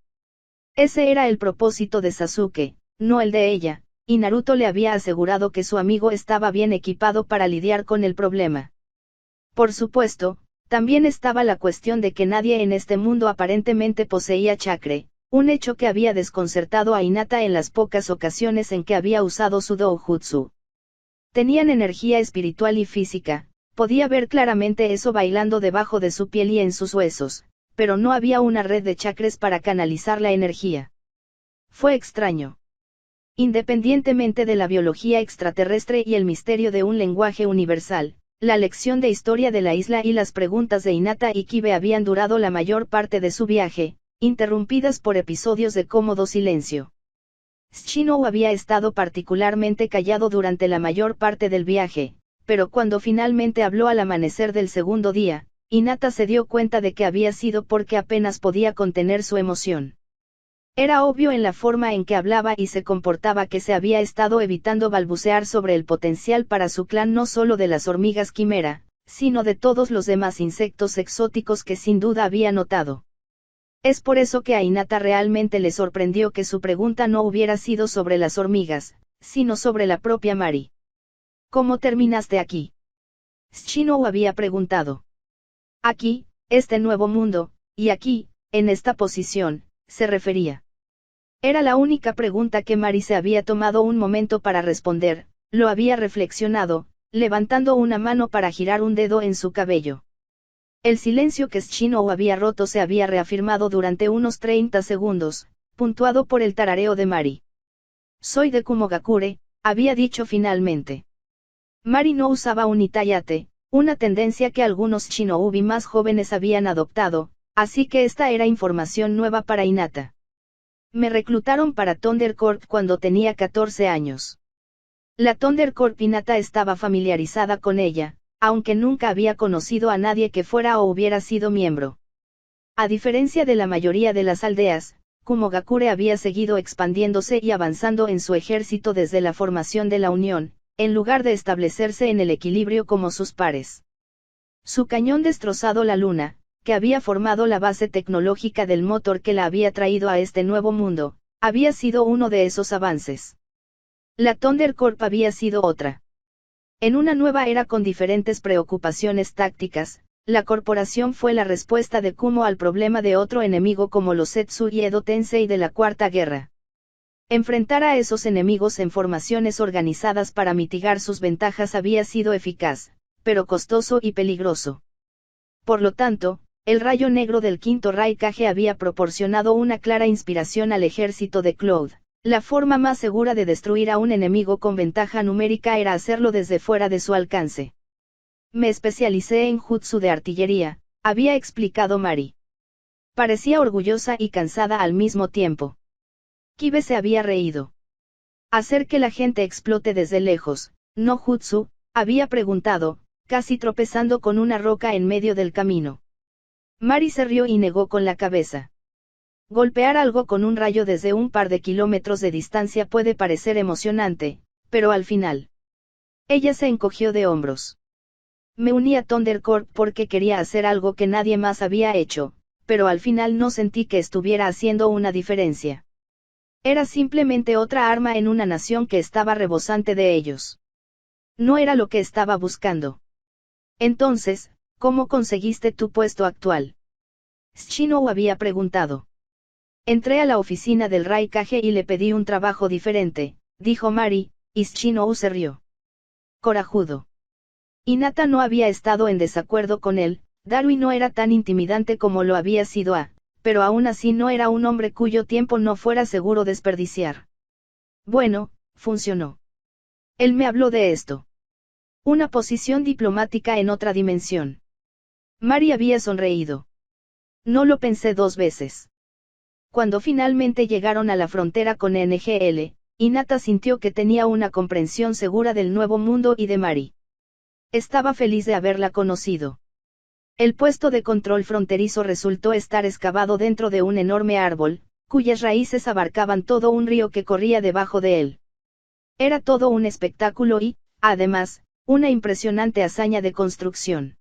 A: Ese era el propósito de Sasuke, no el de ella, y Naruto le había asegurado que su amigo estaba bien equipado para lidiar con el problema. Por supuesto, también estaba la cuestión de que nadie en este mundo aparentemente poseía chakra, un hecho que había desconcertado a Hinata en las pocas ocasiones en que había usado su doujutsu. Tenían energía espiritual y física, podía ver claramente eso bailando debajo de su piel y en sus huesos, pero no había una red de chakras para canalizar la energía. Fue extraño. Independientemente de la biología extraterrestre y el misterio de un lenguaje universal, la lección de historia de la isla y las preguntas de Hinata y Kibe habían durado la mayor parte de su viaje, interrumpidas por episodios de cómodo silencio. Shino había estado particularmente callado durante la mayor parte del viaje, pero cuando finalmente habló al amanecer del segundo día, Hinata se dio cuenta de que había sido porque apenas podía contener su emoción. Era obvio en la forma en que hablaba y se comportaba que se había estado evitando balbucear sobre el potencial para su clan no solo de las hormigas quimera, sino de todos los demás insectos exóticos que sin duda había notado. Es por eso que a Hinata realmente le sorprendió que su pregunta no hubiera sido sobre las hormigas, sino sobre la propia Mari. ¿Cómo terminaste aquí? Shino había preguntado. Aquí, este nuevo mundo, y aquí, en esta posición, se refería. Era la única pregunta que Mari se había tomado un momento para responder, lo había reflexionado, levantando una mano para girar un dedo en su cabello. El silencio que Shino había roto se había reafirmado durante unos 30 segundos, puntuado por el tarareo de Mari. Soy de Kumogakure, había dicho finalmente. Mari no usaba un itayate, una tendencia que algunos shinobi más jóvenes habían adoptado, así que esta era información nueva para Hinata. Me reclutaron para Thunder Corp cuando tenía 14 años. La Thunder Corp Hinata estaba familiarizada con ella, aunque nunca había conocido a nadie que fuera o hubiera sido miembro. A diferencia de la mayoría de las aldeas, Kumogakure había seguido expandiéndose y avanzando en su ejército desde la formación de la Unión, en lugar de establecerse en el equilibrio como sus pares. Su cañón destrozado la Luna, que había formado la base tecnológica del motor que la había traído a este nuevo mundo, había sido uno de esos avances. La Thunder Corp había sido otra. En una nueva era con diferentes preocupaciones tácticas, la corporación fue la respuesta de Kumo al problema de otro enemigo como los Zetsu y Edo Tensei de la Cuarta Guerra. Enfrentar a esos enemigos en formaciones organizadas para mitigar sus ventajas había sido eficaz, pero costoso y peligroso. Por lo tanto, el rayo negro del quinto Raikage había proporcionado una clara inspiración al ejército de Cloud. La forma más segura de destruir a un enemigo con ventaja numérica era hacerlo desde fuera de su alcance. Me especialicé en jutsu de artillería, había explicado Mari. Parecía orgullosa y cansada al mismo tiempo. Kibe se había reído. Hacer que la gente explote desde lejos, no jutsu, había preguntado, casi tropezando con una roca en medio del camino. Mari se rió y negó con la cabeza. Golpear algo con un rayo desde un par de kilómetros de distancia puede parecer emocionante, pero al final. Ella se encogió de hombros. Me uní a Thunder Corp porque quería hacer algo que nadie más había hecho, pero al final no sentí que estuviera haciendo una diferencia. Era simplemente otra arma en una nación que estaba rebosante de ellos. No era lo que estaba buscando. Entonces, ¿cómo conseguiste tu puesto actual? Shino había preguntado. Entré a la oficina del Raikage y le pedí un trabajo diferente, dijo Mari, y Shino se rió. Corajudo. Hinata no había estado en desacuerdo con él, Darwin no era tan intimidante como lo había sido pero aún así no era un hombre cuyo tiempo no fuera seguro desperdiciar. Bueno, funcionó. Él me habló de esto. Una posición diplomática en otra dimensión. Mari había sonreído. No lo pensé dos veces. Cuando finalmente llegaron a la frontera con NGL, Hinata sintió que tenía una comprensión segura del nuevo mundo y de Mari. Estaba feliz de haberla conocido. El puesto de control fronterizo resultó estar excavado dentro de un enorme árbol, cuyas raíces abarcaban todo un río que corría debajo de él. Era todo un espectáculo y, además, una impresionante hazaña de construcción.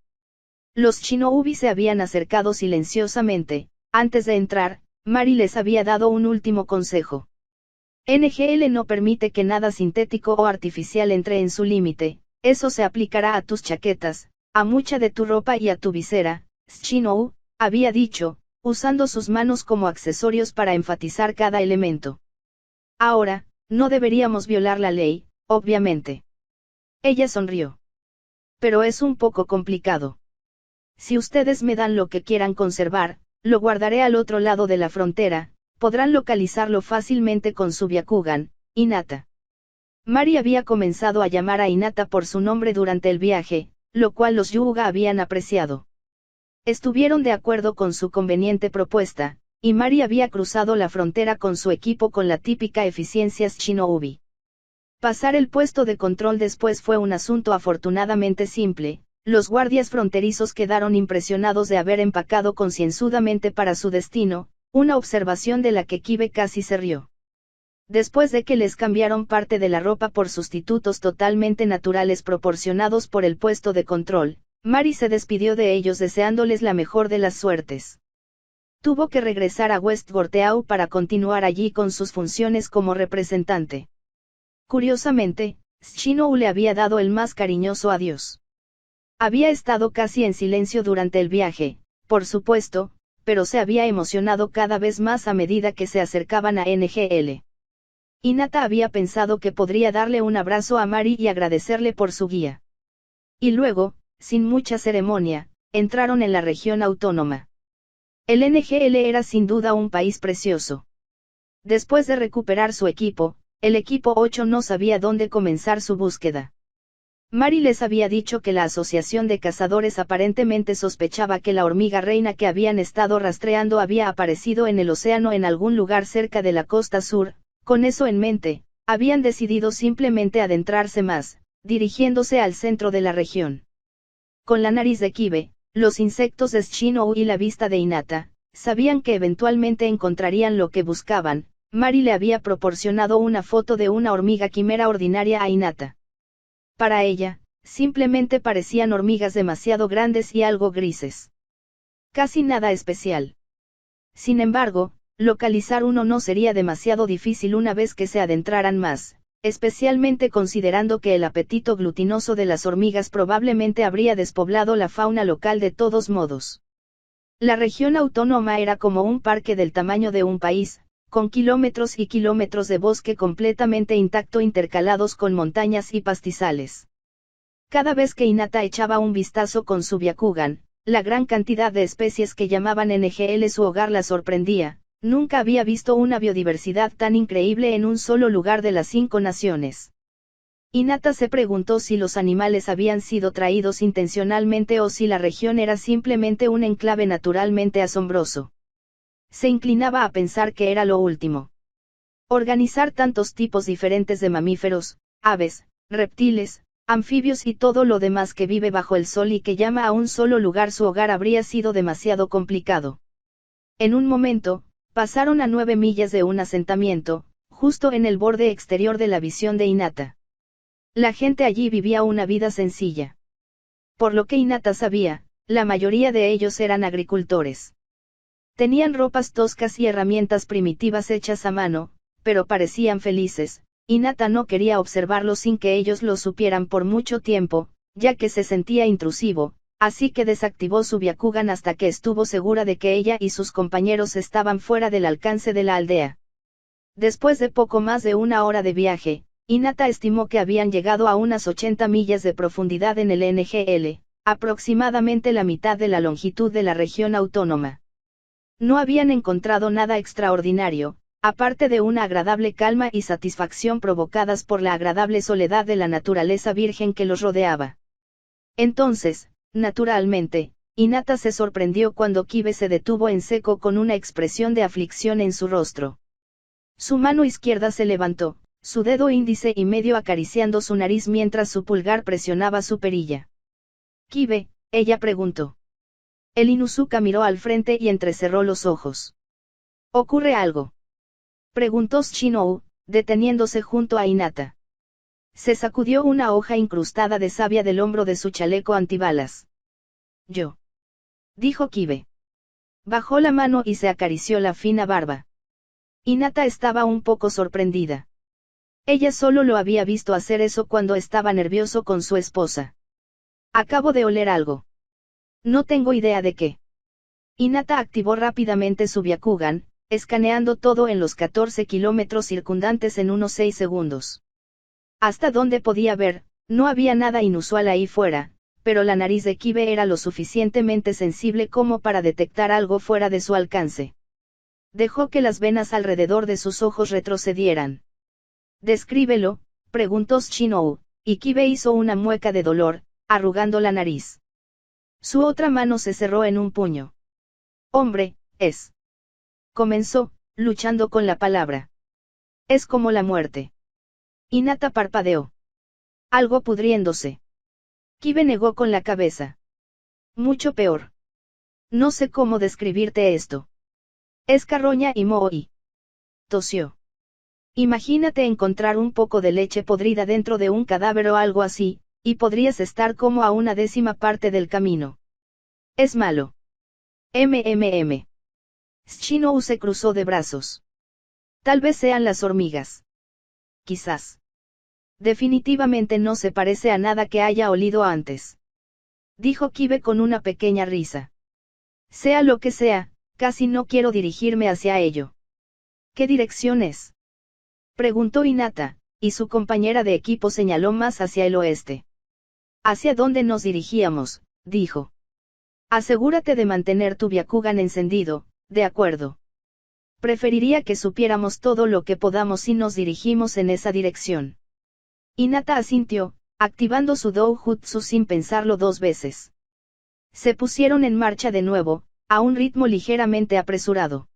A: Los shinobi se habían acercado silenciosamente. Antes de entrar, Mari les había dado un último consejo. NGL no permite que nada sintético o artificial entre en su límite, eso se aplicará a tus chaquetas, a mucha de tu ropa y a tu visera, Shino había dicho, usando sus manos como accesorios para enfatizar cada elemento. Ahora, no deberíamos violar la ley, obviamente. Ella sonrió. Pero es un poco complicado. Si ustedes me dan lo que quieran conservar, lo guardaré al otro lado de la frontera, podrán localizarlo fácilmente con su Byakugan, Hinata. Mari había comenzado a llamar a Hinata por su nombre durante el viaje, lo cual los Hyuga habían apreciado. Estuvieron de acuerdo con su conveniente propuesta, y Mari había cruzado la frontera con su equipo con la típica eficiencia Shinobi. Pasar el puesto de control después fue un asunto afortunadamente simple. Los guardias fronterizos quedaron impresionados de haber empacado concienzudamente para su destino, una observación de la que Kibe casi se rió. Después de que les cambiaron parte de la ropa por sustitutos totalmente naturales proporcionados por el puesto de control, Mari se despidió de ellos deseándoles la mejor de las suertes. Tuvo que regresar a West Gorteau para continuar allí con sus funciones como representante. Curiosamente, Shinou le había dado el más cariñoso adiós. Había estado casi en silencio durante el viaje, por supuesto, pero se había emocionado cada vez más a medida que se acercaban a NGL. Hinata había pensado que podría darle un abrazo a Mari y agradecerle por su guía. Y luego, sin mucha ceremonia, entraron en la región autónoma. El NGL era sin duda un país precioso. Después de recuperar su equipo, el equipo 8 no sabía dónde comenzar su búsqueda. Mari les había dicho que la asociación de cazadores aparentemente sospechaba que la hormiga reina que habían estado rastreando había aparecido en el océano en algún lugar cerca de la costa sur. Con eso en mente, habían decidido simplemente adentrarse más, dirigiéndose al centro de la región. Con la nariz de Kibe, los insectos de Shinou y la vista de Hinata, sabían que eventualmente encontrarían lo que buscaban. Mari le había proporcionado una foto de una hormiga quimera ordinaria a Hinata. Para ella, simplemente parecían hormigas demasiado grandes y algo grises. Casi nada especial. Sin embargo, localizar uno no sería demasiado difícil una vez que se adentraran más, especialmente considerando que el apetito glutinoso de las hormigas probablemente habría despoblado la fauna local de todos modos. La región autónoma era como un parque del tamaño de un país, con kilómetros y kilómetros de bosque completamente intacto intercalados con montañas y pastizales. Cada vez que Hinata echaba un vistazo con su Byakugan, la gran cantidad de especies que llamaban NGL su hogar la sorprendía. Nunca había visto una biodiversidad tan increíble en un solo lugar de las 5 naciones. Hinata se preguntó si los animales habían sido traídos intencionalmente o si la región era simplemente un enclave naturalmente asombroso. Se inclinaba a pensar que era lo último. Organizar tantos tipos diferentes de mamíferos, aves, reptiles, anfibios y todo lo demás que vive bajo el sol y que llama a un solo lugar su hogar habría sido demasiado complicado. En un momento, pasaron a 9 millas de un asentamiento, justo en el borde exterior de la visión de Hinata. La gente allí vivía una vida sencilla. Por lo que Hinata sabía, la mayoría de ellos eran agricultores. Tenían ropas toscas y herramientas primitivas hechas a mano, pero parecían felices. Hinata no quería observarlos sin que ellos lo supieran por mucho tiempo, ya que se sentía intrusivo. Así que desactivó su Byakugan hasta que estuvo segura de que ella y sus compañeros estaban fuera del alcance de la aldea. Después de poco más de una hora de viaje, Hinata estimó que habían llegado a unas 80 millas de profundidad en el NGL, aproximadamente la mitad de la longitud de la región autónoma. No habían encontrado nada extraordinario, aparte de una agradable calma y satisfacción provocadas por la agradable soledad de la naturaleza virgen que los rodeaba. Entonces, naturalmente, Hinata se sorprendió cuando Kibe se detuvo en seco con una expresión de aflicción en su rostro. Su mano izquierda se levantó, su dedo índice y medio acariciando su nariz mientras su pulgar presionaba su perilla. «Kibe», ella preguntó. El Inuzuka miró al frente y entrecerró los ojos. «¿Ocurre algo?», preguntó Shinou, deteniéndose junto a Hinata. Se sacudió una hoja incrustada de savia del hombro de su chaleco antibalas. «Yo», dijo Kibe. Bajó la mano y se acarició la fina barba. Hinata estaba un poco sorprendida. Ella solo lo había visto hacer eso cuando estaba nervioso con su esposa. «Acabo de oler algo. No tengo idea de qué». Hinata activó rápidamente su Byakugan, escaneando todo en los 14 kilómetros circundantes en unos 6 segundos. Hasta donde podía ver, no había nada inusual ahí fuera, pero la nariz de Kibe era lo suficientemente sensible como para detectar algo fuera de su alcance. Dejó que las venas alrededor de sus ojos retrocedieran. Descríbelo, preguntó Shinobu, y Kibe hizo una mueca de dolor, arrugando la nariz. Su otra mano se cerró en un puño. Hombre, es. Comenzó, luchando con la palabra. Es como la muerte. Hinata parpadeó. Algo pudriéndose. Kibe negó con la cabeza. Mucho peor. No sé cómo describirte esto. Es carroña y moho-i. Tosió. Imagínate encontrar un poco de leche podrida dentro de un cadáver o algo así, y podrías estar como a una 10ª parte del camino. Es malo. MMM. Shinobu se cruzó de brazos. Tal vez sean las hormigas. Quizás. Definitivamente no se parece a nada que haya olido antes. Dijo Kibe con una pequeña risa. Sea lo que sea, casi no quiero dirigirme hacia ello. ¿Qué dirección es? Preguntó Hinata, y su compañera de equipo señaló más hacia el oeste. Hacia dónde nos dirigíamos, dijo. Asegúrate de mantener tu Byakugan encendido, de acuerdo. Preferiría que supiéramos todo lo que podamos si nos dirigimos en esa dirección. Hinata asintió, activando su doujutsu sin pensarlo 2 veces. Se pusieron en marcha de nuevo, a un ritmo ligeramente apresurado.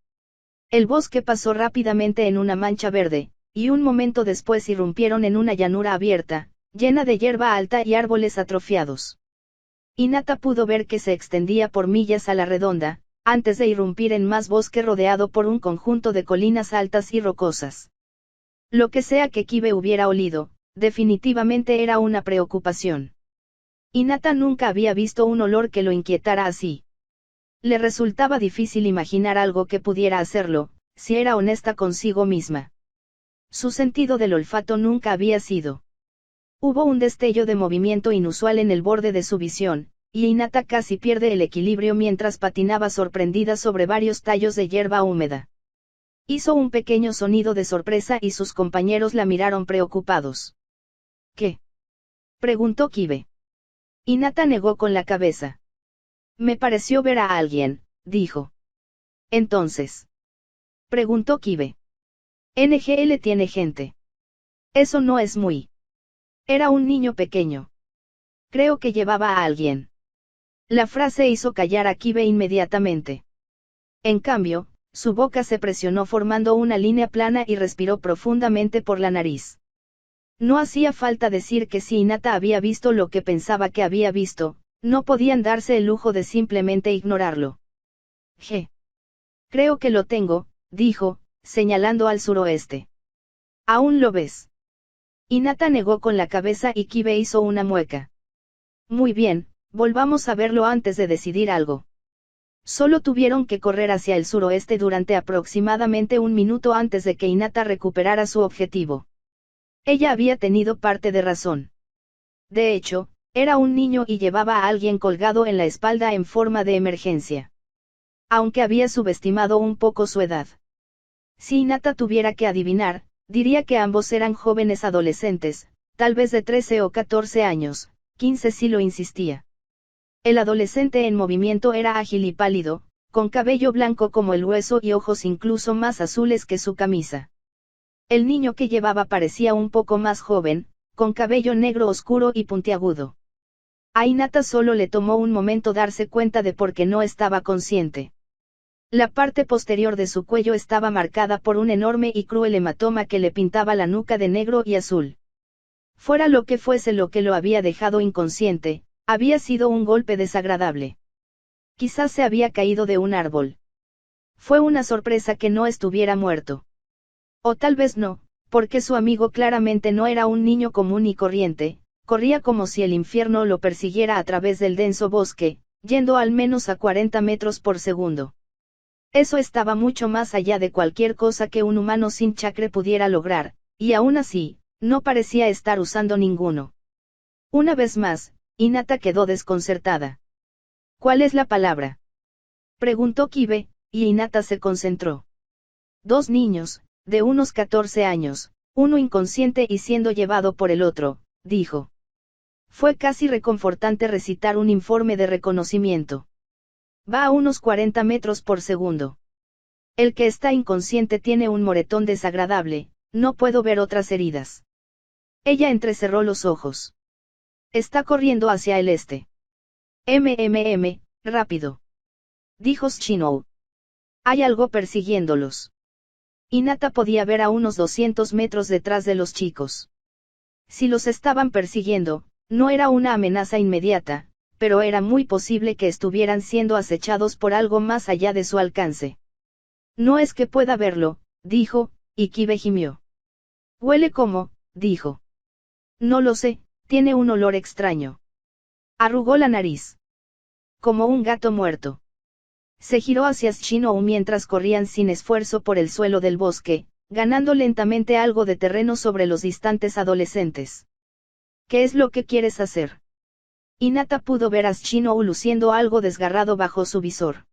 A: El bosque pasó rápidamente en una mancha verde, y un momento después irrumpieron en una llanura abierta, llena de hierba alta y árboles atrofiados. Hinata pudo ver que se extendía por millas a la redonda, antes de irrumpir en más bosque rodeado por un conjunto de colinas altas y rocosas. Lo que sea que Kibe hubiera olido, definitivamente era una preocupación. Hinata nunca había visto un olor que lo inquietara así. Le resultaba difícil imaginar algo que pudiera hacerlo, si era honesta consigo misma. Su sentido del olfato nunca había sido. Hubo un destello de movimiento inusual en el borde de su visión, y Hinata casi pierde el equilibrio mientras patinaba sorprendida sobre varios tallos de hierba húmeda. Hizo un pequeño sonido de sorpresa y sus compañeros la miraron preocupados. ¿Qué? Preguntó Kibe. Hinata negó con la cabeza. Me pareció ver a alguien, dijo. Entonces. Preguntó Kibe. NGL tiene gente. Eso no es muy. Era un niño pequeño. Creo que llevaba a alguien. La frase hizo callar a Kibe inmediatamente. En cambio, su boca se presionó formando una línea plana y respiró profundamente por la nariz. No hacía falta decir que si Hinata había visto lo que pensaba que había visto, no podían darse el lujo de simplemente ignorarlo. Creo que lo tengo, dijo, señalando al suroeste. ¿Aún lo ves? Hinata negó con la cabeza y Kibe hizo una mueca. Muy bien, volvamos a verlo antes de decidir algo. Solo tuvieron que correr hacia el suroeste durante aproximadamente 1 minuto antes de que Hinata recuperara su objetivo. Ella había tenido parte de razón. De hecho, era un niño y llevaba a alguien colgado en la espalda en forma de emergencia. Aunque había subestimado un poco su edad. Si Hinata tuviera que adivinar, diría que ambos eran jóvenes adolescentes, tal vez de 13 o 14 años, 15 si lo insistía. El adolescente en movimiento era ágil y pálido, con cabello blanco como el hueso y ojos incluso más azules que su camisa. El niño que llevaba parecía un poco más joven, con cabello negro oscuro y puntiagudo. A Hinata solo le tomó un momento darse cuenta de por qué no estaba consciente. La parte posterior de su cuello estaba marcada por un enorme y cruel hematoma que le pintaba la nuca de negro y azul. Fuera lo que fuese lo que lo había dejado inconsciente, había sido un golpe desagradable. Quizás se había caído de un árbol. Fue una sorpresa que no estuviera muerto. O tal vez no, porque su amigo claramente no era un niño común y corriente, corría como si el infierno lo persiguiera a través del denso bosque, yendo al menos a 40 metros por segundo. Eso estaba mucho más allá de cualquier cosa que un humano sin chakra pudiera lograr, y aún así, no parecía estar usando ninguno. Una vez más, Hinata quedó desconcertada. ¿Cuál es la palabra? Preguntó Kibe, y Hinata se concentró. 2 niños, de unos 14 años, uno inconsciente y siendo llevado por el otro, dijo. Fue casi reconfortante recitar un informe de reconocimiento. Va a unos 40 metros por segundo. El que está inconsciente tiene un moretón desagradable, no puedo ver otras heridas. Ella entrecerró los ojos. Está corriendo hacia el este. Rápido. Dijo Shinou. Hay algo persiguiéndolos. Hinata podía ver a unos 200 metros detrás de los chicos. Si los estaban persiguiendo, no era una amenaza inmediata, pero era muy posible que estuvieran siendo acechados por algo más allá de su alcance. No es que pueda verlo, dijo, y Kibe gimió. Huele como, dijo. No lo sé, tiene un olor extraño. Arrugó la nariz. Como un gato muerto. Se giró hacia Shinou mientras corrían sin esfuerzo por el suelo del bosque, ganando lentamente algo de terreno sobre los distantes adolescentes. ¿Qué es lo que quieres hacer? Hinata pudo ver a Shinou luciendo algo desgarrado bajo su visor.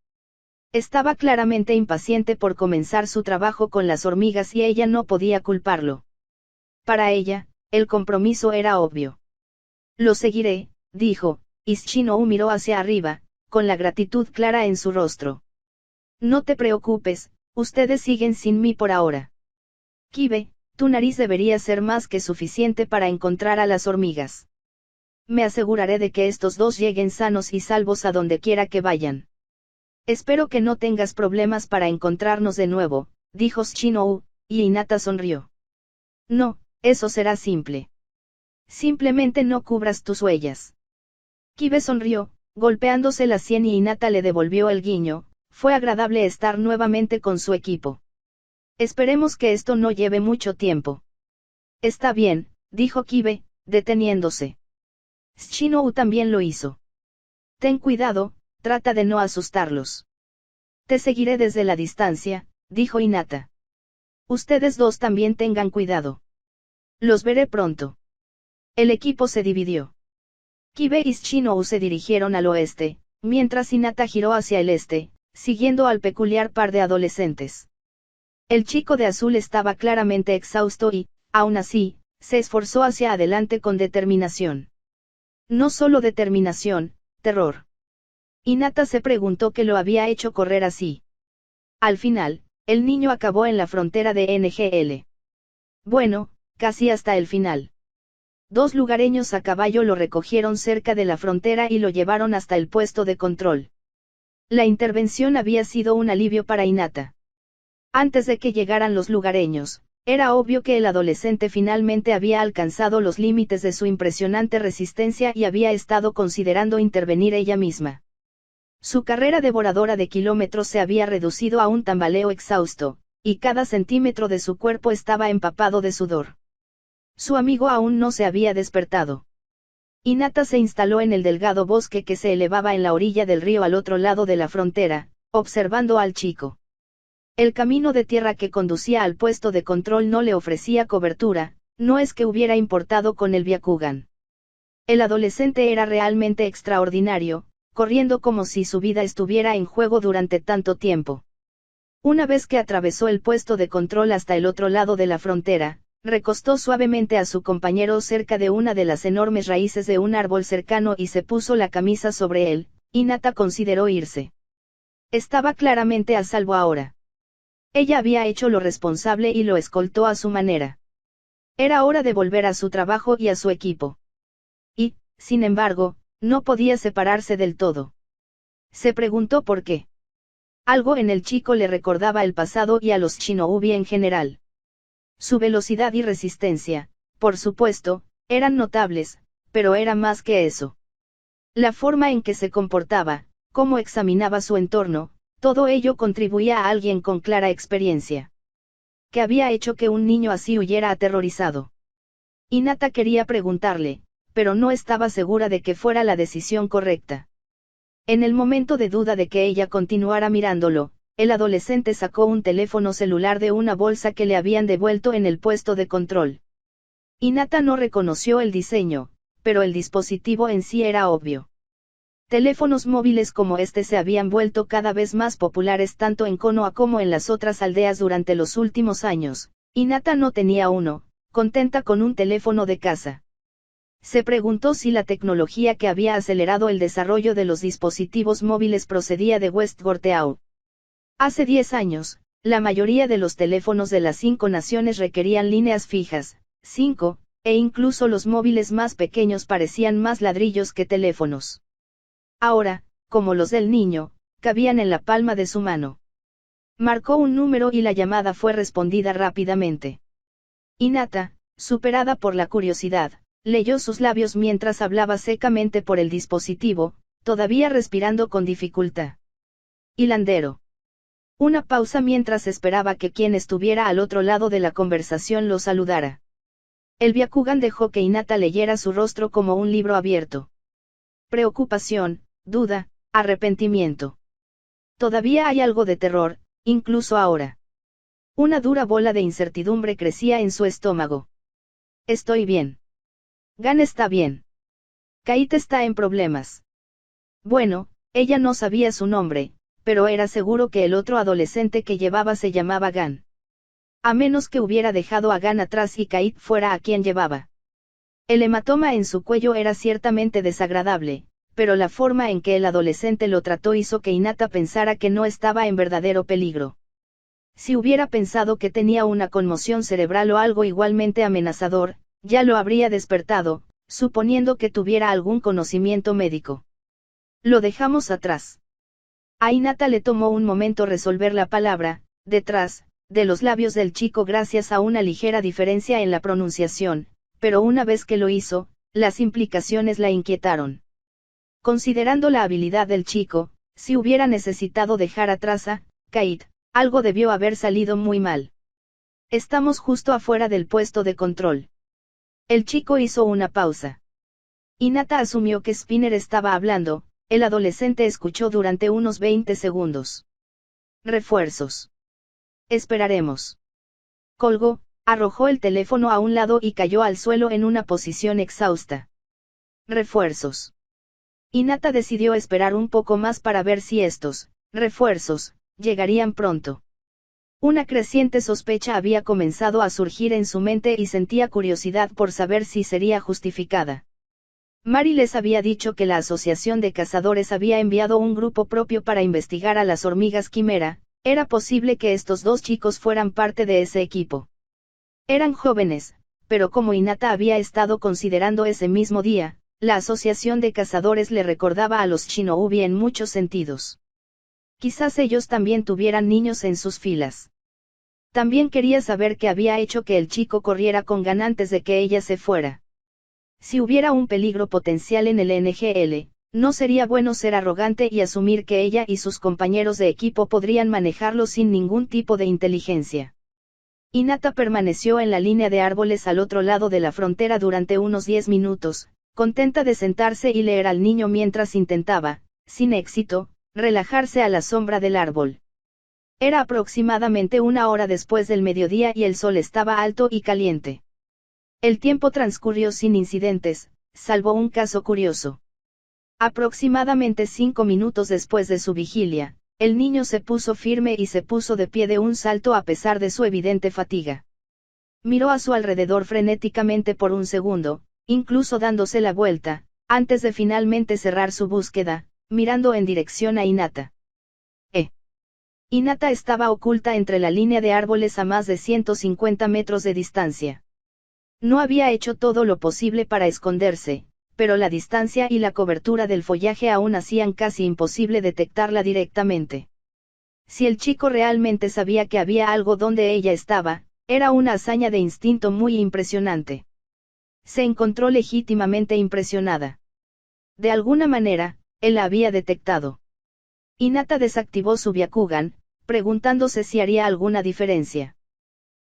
A: Estaba claramente impaciente por comenzar su trabajo con las hormigas y ella no podía culparlo. Para ella, el compromiso era obvio. Lo seguiré, dijo, y Shinou miró hacia arriba, con la gratitud clara en su rostro. No te preocupes, ustedes siguen sin mí por ahora. Kibe, tu nariz debería ser más que suficiente para encontrar a las hormigas. Me aseguraré de que estos dos lleguen sanos y salvos a donde quiera que vayan. Espero que no tengas problemas para encontrarnos de nuevo, dijo Shinou, y Hinata sonrió. No, eso será simple. Simplemente no cubras tus huellas. Kibe sonrió, golpeándose la sien y Hinata le devolvió el guiño. Fue agradable estar nuevamente con su equipo. Esperemos que esto no lleve mucho tiempo. Está bien, dijo Kibe, deteniéndose. Shinou también lo hizo. Ten cuidado, trata de no asustarlos. Te seguiré desde la distancia, dijo Hinata. Ustedes dos también tengan cuidado. Los veré pronto. El equipo se dividió. Kibe y Shinou se dirigieron al oeste, mientras Hinata giró hacia el este, siguiendo al peculiar par de adolescentes. El chico de azul estaba claramente exhausto y, aún así, se esforzó hacia adelante con determinación. No solo determinación, terror. Hinata se preguntó qué lo había hecho correr así. Al final, el niño acabó en la frontera de NGL. Bueno, casi hasta el final. Dos lugareños a caballo lo recogieron cerca de la frontera y lo llevaron hasta el puesto de control. La intervención había sido un alivio para Hinata. Antes de que llegaran los lugareños, era obvio que el adolescente finalmente había alcanzado los límites de su impresionante resistencia y había estado considerando intervenir ella misma. Su carrera devoradora de kilómetros se había reducido a un tambaleo exhausto, y cada centímetro de su cuerpo estaba empapado de sudor. Su amigo aún no se había despertado. Hinata se instaló en el delgado bosque que se elevaba en la orilla del río al otro lado de la frontera, observando al chico. El camino de tierra que conducía al puesto de control no le ofrecía cobertura, no es que hubiera importado con el Byakugan. El adolescente era realmente extraordinario, corriendo como si su vida estuviera en juego durante tanto tiempo. Una vez que atravesó el puesto de control hasta el otro lado de la frontera, recostó suavemente a su compañero cerca de una de las enormes raíces de un árbol cercano y se puso la camisa sobre él. Hinata consideró irse. Estaba claramente a salvo ahora. Ella había hecho lo responsable y lo escoltó a su manera. Era hora de volver a su trabajo y a su equipo. Y, sin embargo, no podía separarse del todo. Se preguntó por qué. Algo en el chico le recordaba el pasado y a los shinobi en general. Su velocidad y resistencia, por supuesto, eran notables, pero era más que eso. La forma en que se comportaba, cómo examinaba su entorno, todo ello contribuía a alguien con clara experiencia. ¿Qué había hecho que un niño así huyera aterrorizado? Hinata quería preguntarle, pero no estaba segura de que fuera la decisión correcta. En el momento de duda de que ella continuara mirándolo, el adolescente sacó un teléfono celular de una bolsa que le habían devuelto en el puesto de control. Hinata no reconoció el diseño, pero el dispositivo en sí era obvio. Teléfonos móviles como este se habían vuelto cada vez más populares tanto en Konoha como en las otras aldeas durante los últimos años. Hinata no tenía uno, contenta con un teléfono de casa. Se preguntó si la tecnología que había acelerado el desarrollo de los dispositivos móviles procedía de West Gorteau. Hace 10 años, la mayoría de los teléfonos de las 5 naciones requerían líneas fijas, 5, e incluso los móviles más pequeños parecían más ladrillos que teléfonos. Ahora, como los del niño, cabían en la palma de su mano. Marcó un número y la llamada fue respondida rápidamente. Hinata, superada por la curiosidad, leyó sus labios mientras hablaba secamente por el dispositivo, todavía respirando con dificultad. Hilandero. Una pausa mientras esperaba que quien estuviera al otro lado de la conversación lo saludara. El Byakugan dejó que Hinata leyera su rostro como un libro abierto. Preocupación, duda, arrepentimiento. Todavía hay algo de terror, incluso ahora. Una dura bola de incertidumbre crecía en su estómago. Estoy bien. Gan está bien. Kate está en problemas. Bueno, ella no sabía su nombre, pero era seguro que el otro adolescente que llevaba se llamaba Gan. A menos que hubiera dejado a Gan atrás y Kate fuera a quien llevaba. El hematoma en su cuello era ciertamente desagradable, pero la forma en que el adolescente lo trató hizo que Hinata pensara que no estaba en verdadero peligro. Si hubiera pensado que tenía una conmoción cerebral o algo igualmente amenazador, ya lo habría despertado, suponiendo que tuviera algún conocimiento médico. Lo dejamos atrás. A Hinata le tomó un momento resolver la palabra, detrás, de los labios del chico gracias a una ligera diferencia en la pronunciación, pero una vez que lo hizo, las implicaciones la inquietaron. Considerando la habilidad del chico, si hubiera necesitado dejar atrás a Kate, algo debió haber salido muy mal. Estamos justo afuera del puesto de control. El chico hizo una pausa. Hinata asumió que Spinner estaba hablando, el adolescente escuchó durante unos 20 segundos. Refuerzos. Esperaremos. Colgó, arrojó el teléfono a un lado y cayó al suelo en una posición exhausta. Refuerzos. Hinata decidió esperar un poco más para ver si estos refuerzos llegarían pronto. Una creciente sospecha había comenzado a surgir en su mente y sentía curiosidad por saber si sería justificada. Mari les había dicho que la Asociación de Cazadores había enviado un grupo propio para investigar a las hormigas quimera. Era posible que estos dos chicos fueran parte de ese equipo. Eran jóvenes, pero como Hinata había estado considerando ese mismo día, la Asociación de Cazadores le recordaba a los Shinobi en muchos sentidos. Quizás ellos también tuvieran niños en sus filas. También quería saber qué había hecho que el chico corriera con Gan antes de que ella se fuera. Si hubiera un peligro potencial en el NGL, no sería bueno ser arrogante y asumir que ella y sus compañeros de equipo podrían manejarlo sin ningún tipo de inteligencia. Hinata permaneció en la línea de árboles al otro lado de la frontera durante unos 10 minutos, contenta de sentarse y leer al niño mientras intentaba, sin éxito, relajarse a la sombra del árbol. Era aproximadamente 1 hora después del mediodía y el sol estaba alto y caliente. El tiempo transcurrió sin incidentes, salvo un caso curioso. Aproximadamente 5 minutos después de su vigilia, el niño se puso firme y se puso de pie de un salto a pesar de su evidente fatiga. Miró a su alrededor frenéticamente por un segundo, incluso dándose la vuelta, antes de finalmente cerrar su búsqueda, mirando en dirección a Hinata. Hinata estaba oculta entre la línea de árboles a más de 150 metros de distancia. No había hecho todo lo posible para esconderse, pero la distancia y la cobertura del follaje aún hacían casi imposible detectarla directamente. Si el chico realmente sabía que había algo donde ella estaba, era una hazaña de instinto muy impresionante. Se encontró legítimamente impresionada. De alguna manera, él la había detectado. Hinata desactivó su Byakugan, preguntándose si haría alguna diferencia.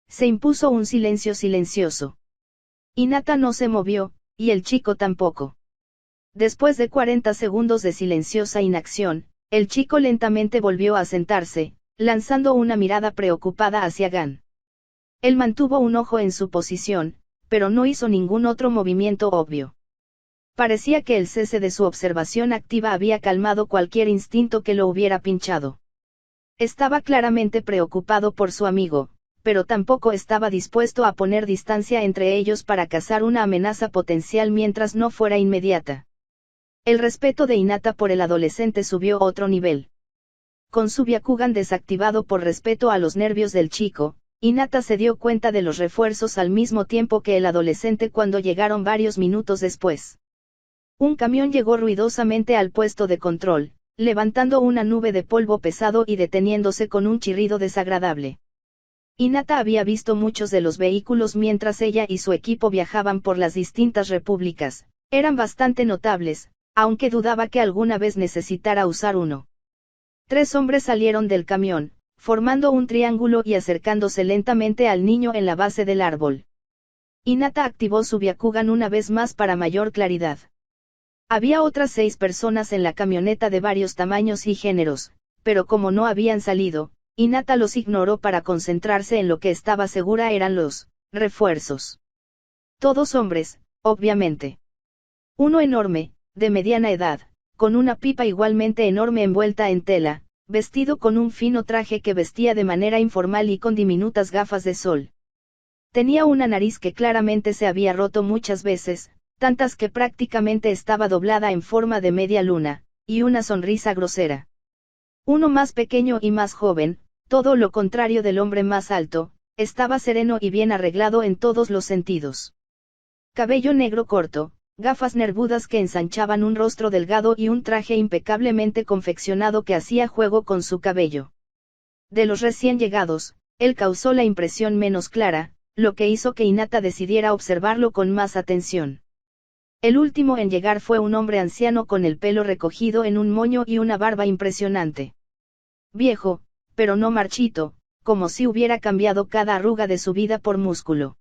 A: Se impuso un silencio silencioso. Hinata no se movió, y el chico tampoco. Después de 40 segundos de silenciosa inacción, el chico lentamente volvió a sentarse, lanzando una mirada preocupada hacia Gan. Él mantuvo un ojo en su posición, pero no hizo ningún otro movimiento obvio. Parecía que el cese de su observación activa había calmado cualquier instinto que lo hubiera pinchado. Estaba claramente preocupado por su amigo, pero tampoco estaba dispuesto a poner distancia entre ellos para cazar una amenaza potencial mientras no fuera inmediata. El respeto de Hinata por el adolescente subió a otro nivel. Con su Byakugan desactivado por respeto a los nervios del chico, Hinata se dio cuenta de los refuerzos al mismo tiempo que el adolescente cuando llegaron varios minutos después. Un camión llegó ruidosamente al puesto de control, levantando una nube de polvo pesado y deteniéndose con un chirrido desagradable. Hinata había visto muchos de los vehículos mientras ella y su equipo viajaban por las distintas repúblicas, eran bastante notables, aunque dudaba que alguna vez necesitara usar uno. 3 hombres salieron del camión, formando un triángulo y acercándose lentamente al niño en la base del árbol. Hinata activó su Byakugan una vez más para mayor claridad. Había otras 6 personas en la camioneta de varios tamaños y géneros, pero como no habían salido, Hinata los ignoró para concentrarse en lo que estaba segura eran los refuerzos. Todos hombres, obviamente. Uno enorme, de mediana edad, con una pipa igualmente enorme envuelta en tela, vestido con un fino traje que vestía de manera informal y con diminutas gafas de sol. Tenía una nariz que claramente se había roto muchas veces, tantas que prácticamente estaba doblada en forma de media luna, y una sonrisa grosera. Uno más pequeño y más joven, todo lo contrario del hombre más alto, estaba sereno y bien arreglado en todos los sentidos. Cabello negro corto, gafas nervudas que ensanchaban un rostro delgado y un traje impecablemente confeccionado que hacía juego con su cabello. De los recién llegados, él causó la impresión menos clara, lo que hizo que Hinata decidiera observarlo con más atención. El último en llegar fue un hombre anciano con el pelo recogido en un moño y una barba impresionante. Viejo, pero no marchito, como si hubiera cambiado cada arruga de su vida por músculo.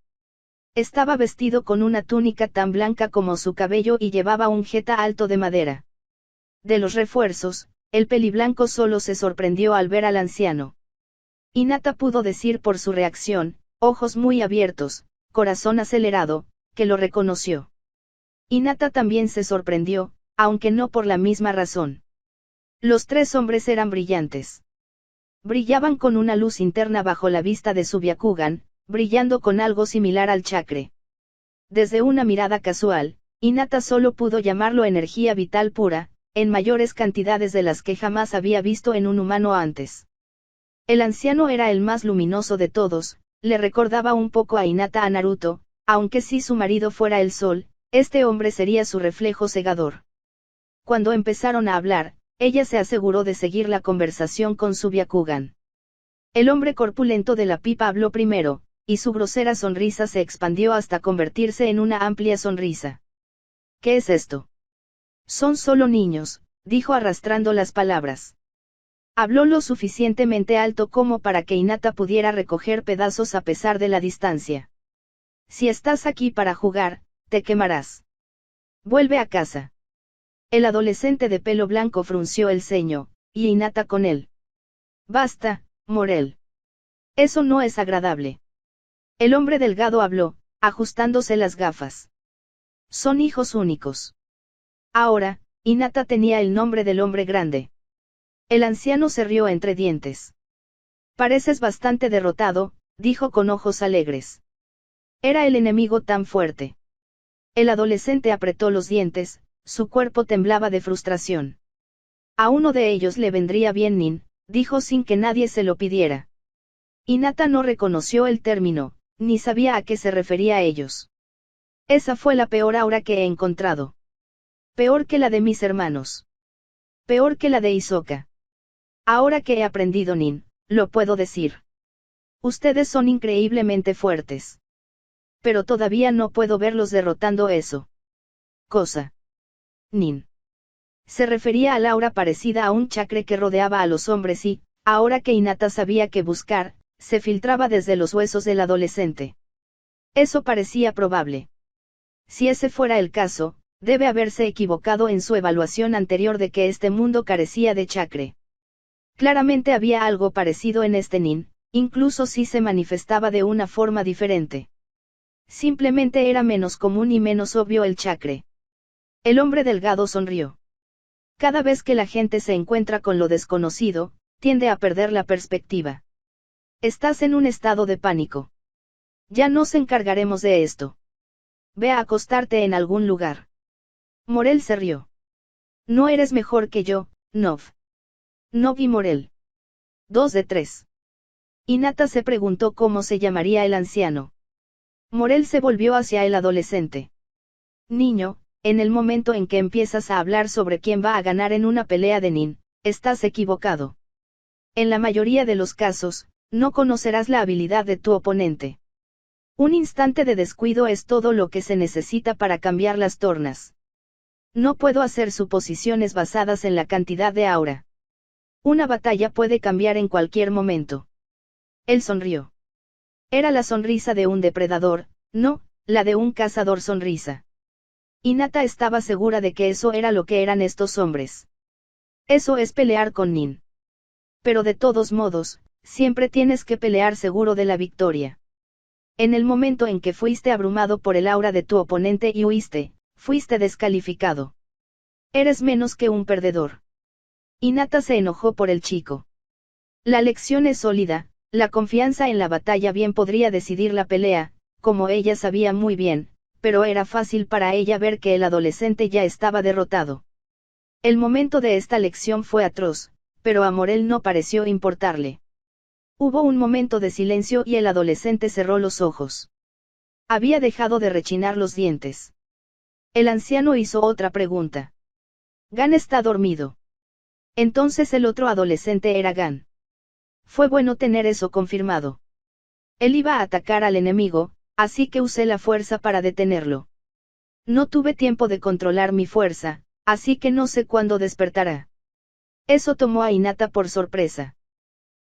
A: Estaba vestido con una túnica tan blanca como su cabello y llevaba un jeta alto de madera. De los refuerzos, el peliblanco solo se sorprendió al ver al anciano. Hinata pudo decir por su reacción, ojos muy abiertos, corazón acelerado, que lo reconoció. Hinata también se sorprendió, aunque no por la misma razón. Los 3 hombres eran brillantes. Brillaban con una luz interna bajo la vista de su Byakugan, brillando con algo similar al chakre. Desde una mirada casual, Hinata solo pudo llamarlo energía vital pura, en mayores cantidades de las que jamás había visto en un humano antes. El anciano era el más luminoso de todos, le recordaba un poco a Hinata a Naruto, aunque si su marido fuera el sol, este hombre sería su reflejo cegador. Cuando empezaron a hablar, ella se aseguró de seguir la conversación con su Byakugan. El hombre corpulento de la pipa habló primero, y su grosera sonrisa se expandió hasta convertirse en una amplia sonrisa. ¿Qué es esto? Son solo niños, dijo arrastrando las palabras. Habló lo suficientemente alto como para que Hinata pudiera recoger pedazos a pesar de la distancia. Si estás aquí para jugar, te quemarás. Vuelve a casa. El adolescente de pelo blanco frunció el ceño, y Hinata con él. Basta, Morel. Eso no es agradable. El hombre delgado habló, ajustándose las gafas. Son hijos únicos. Ahora, Hinata tenía el nombre del hombre grande. El anciano se rió entre dientes. Pareces bastante derrotado, dijo con ojos alegres. Era el enemigo tan fuerte. El adolescente apretó los dientes, su cuerpo temblaba de frustración. A uno de ellos le vendría bien Nin, dijo sin que nadie se lo pidiera. Hinata no reconoció el término, ni sabía a qué se refería a ellos. Esa fue la peor aura que he encontrado. Peor que la de mis hermanos. Peor que la de Hisoka. Ahora que he aprendido Nin, lo puedo decir. Ustedes son increíblemente fuertes. Pero todavía no puedo verlos derrotando eso. Cosa. Nin. Se refería al aura parecida a un chakre que rodeaba a los hombres y, ahora que Hinata sabía qué buscar, se filtraba desde los huesos del adolescente. Eso parecía probable. Si ese fuera el caso, debe haberse equivocado en su evaluación anterior de que este mundo carecía de chakre. Claramente había algo parecido en este Nin, incluso si se manifestaba de una forma diferente. Simplemente era menos común y menos obvio el chakre. El hombre delgado sonrió. Cada vez que la gente se encuentra con lo desconocido, tiende a perder la perspectiva. Estás en un estado de pánico. Ya nos encargaremos de esto. Ve a acostarte en algún lugar. Morel se rió. No eres mejor que yo, Nov. Nov y Morel. 2 de 3. Hinata se preguntó cómo se llamaría el anciano. Morel se volvió hacia el adolescente. Niño, en el momento en que empiezas a hablar sobre quién va a ganar en una pelea de nin, estás equivocado. En la mayoría de los casos, no conocerás la habilidad de tu oponente. Un instante de descuido es todo lo que se necesita para cambiar las tornas. No puedo hacer suposiciones basadas en la cantidad de aura. Una batalla puede cambiar en cualquier momento. Él sonrió. Era la sonrisa de un depredador, no, la de un cazador sonrisa. Hinata estaba segura de que eso era lo que eran estos hombres. Eso es pelear con nin. Pero de todos modos, siempre tienes que pelear seguro de la victoria. En el momento en que fuiste abrumado por el aura de tu oponente y huiste, fuiste descalificado. Eres menos que un perdedor. Hinata se enojó por el chico. La lección es sólida, la confianza en la batalla bien podría decidir la pelea, como ella sabía muy bien, pero era fácil para ella ver que el adolescente ya estaba derrotado. El momento de esta lección fue atroz, pero a Morel no pareció importarle. Hubo un momento de silencio y el adolescente cerró los ojos. Había dejado de rechinar los dientes. El anciano hizo otra pregunta. Gan está dormido. Entonces el otro adolescente era Gan. Fue bueno tener eso confirmado. Él iba a atacar al enemigo, así que usé la fuerza para detenerlo. No tuve tiempo de controlar mi fuerza, así que no sé cuándo despertará. Eso tomó a Hinata por sorpresa.